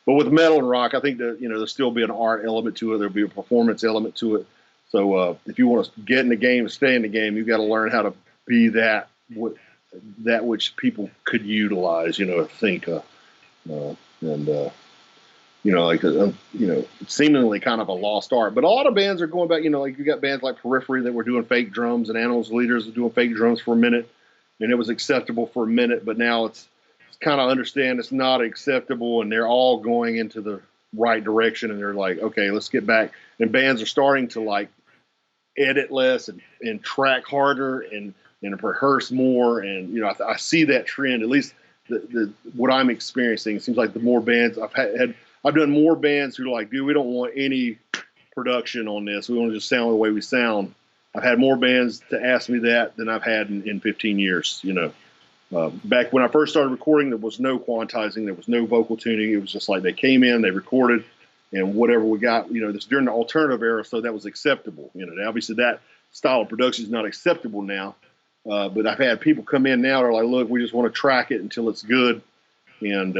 But with metal and rock, I think that there'll still be an art element to it. There'll be a performance element to it. So if you want to get in the game, stay in the game, you've got to learn how to be that which people could utilize. Think seemingly kind of a lost art. But a lot of bands are going back. Like you got bands like Periphery that were doing fake drums, and Animals Leaders were doing fake drums for a minute, and it was acceptable for a minute. But now it's kind of understand it's not acceptable, and they're all going into the right direction, and they're like, okay, let's get back. And bands are starting to like edit less and track harder and rehearse more. And I see that trend. At least what I'm experiencing. It seems like the more bands I've done more bands who are like, dude, we don't want any production on this. We want to just sound the way we sound. I've had more bands to ask me that than I've had in 15 years. Back when I first started recording, there was no quantizing, there was no vocal tuning. It was just like they came in, they recorded, and whatever we got, this during the alternative era, so that was acceptable. Obviously that style of production is not acceptable now. But I've had people come in now that are like, look, we just want to track it until it's good, and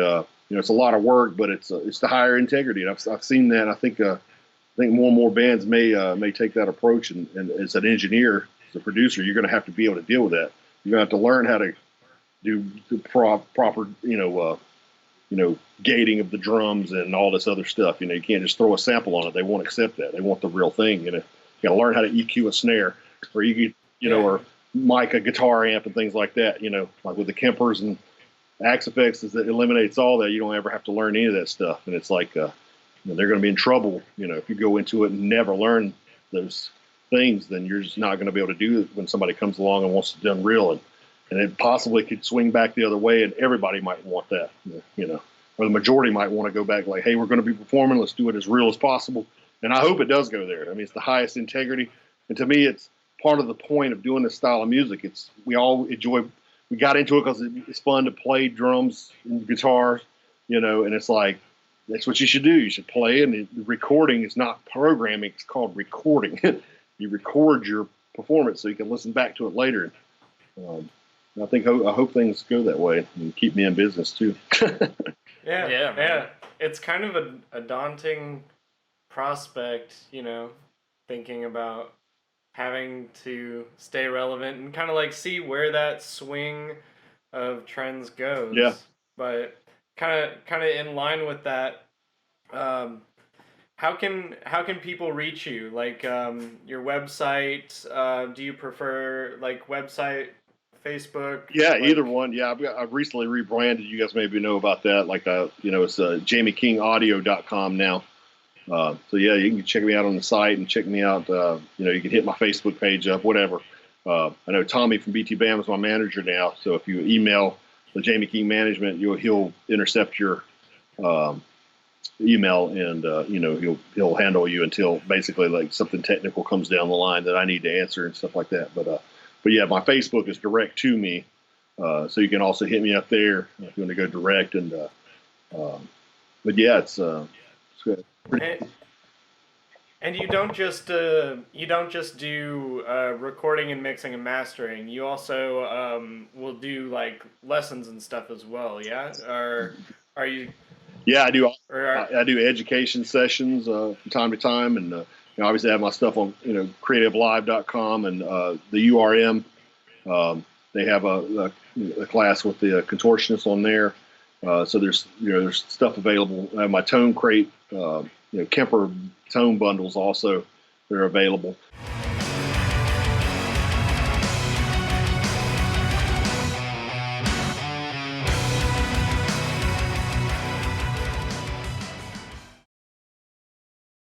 it's a lot of work, but it's the higher integrity. And I've seen that. I think more and more bands may take that approach, and as an engineer, as a producer, you're going to have to be able to deal with that. You're going to have to learn how to do the proper, gating of the drums and all this other stuff. You can't just throw a sample on it. They won't accept that. They want the real thing. You got to learn how to EQ a snare, or or mic a guitar amp and things like that. Like with the Kempers and Axe Effects, is that eliminates all that. You don't ever have to learn any of that stuff. And it's like they're going to be in trouble. If you go into it and never learn those things, then you're just not going to be able to do it when somebody comes along and wants it done real. And it possibly could swing back the other way, and everybody might want that, or the majority might want to go back like, hey, we're going to be performing, let's do it as real as possible. And I hope it does go there. I mean, it's the highest integrity. And to me, it's part of the point of doing this style of music. We all enjoy, we got into it because it's fun to play drums and guitars, and it's like, that's what you should do. You should play, and the recording is not programming, it's called recording. You record your performance so you can listen back to it later. I hope things go that way and keep me in business too. Yeah. It's kind of a daunting prospect, thinking about having to stay relevant and kind of like see where that swing of trends goes. Yeah. But kind of in line with that, how can people reach you? Like your website? Do you prefer like website? Facebook? Yeah, either one. Yeah, I've recently rebranded. You guys maybe know about that. Like, it's JamieKingAudio.com now. So yeah, you can check me out on the site and check me out. You can hit my Facebook page up, whatever. I know Tommy from BT Bam is my manager now. So if you email the Jamie King Management, he'll intercept your email, and he'll handle you until basically like something technical comes down the line that I need to answer and stuff like that. But yeah, my Facebook is direct to me, so you can also hit me up there if you want to go direct. And but yeah, it's good. And you don't just do recording and mixing and mastering. You also will do like lessons and stuff as well. Yeah, or are you? Yeah, I do. I do education sessions from time to time, and obviously I have my stuff on creativelive.com and the URM. They have a class with the contortionist on there. So there's stuff available. I have my tone crate, Kemper tone bundles also. They're available.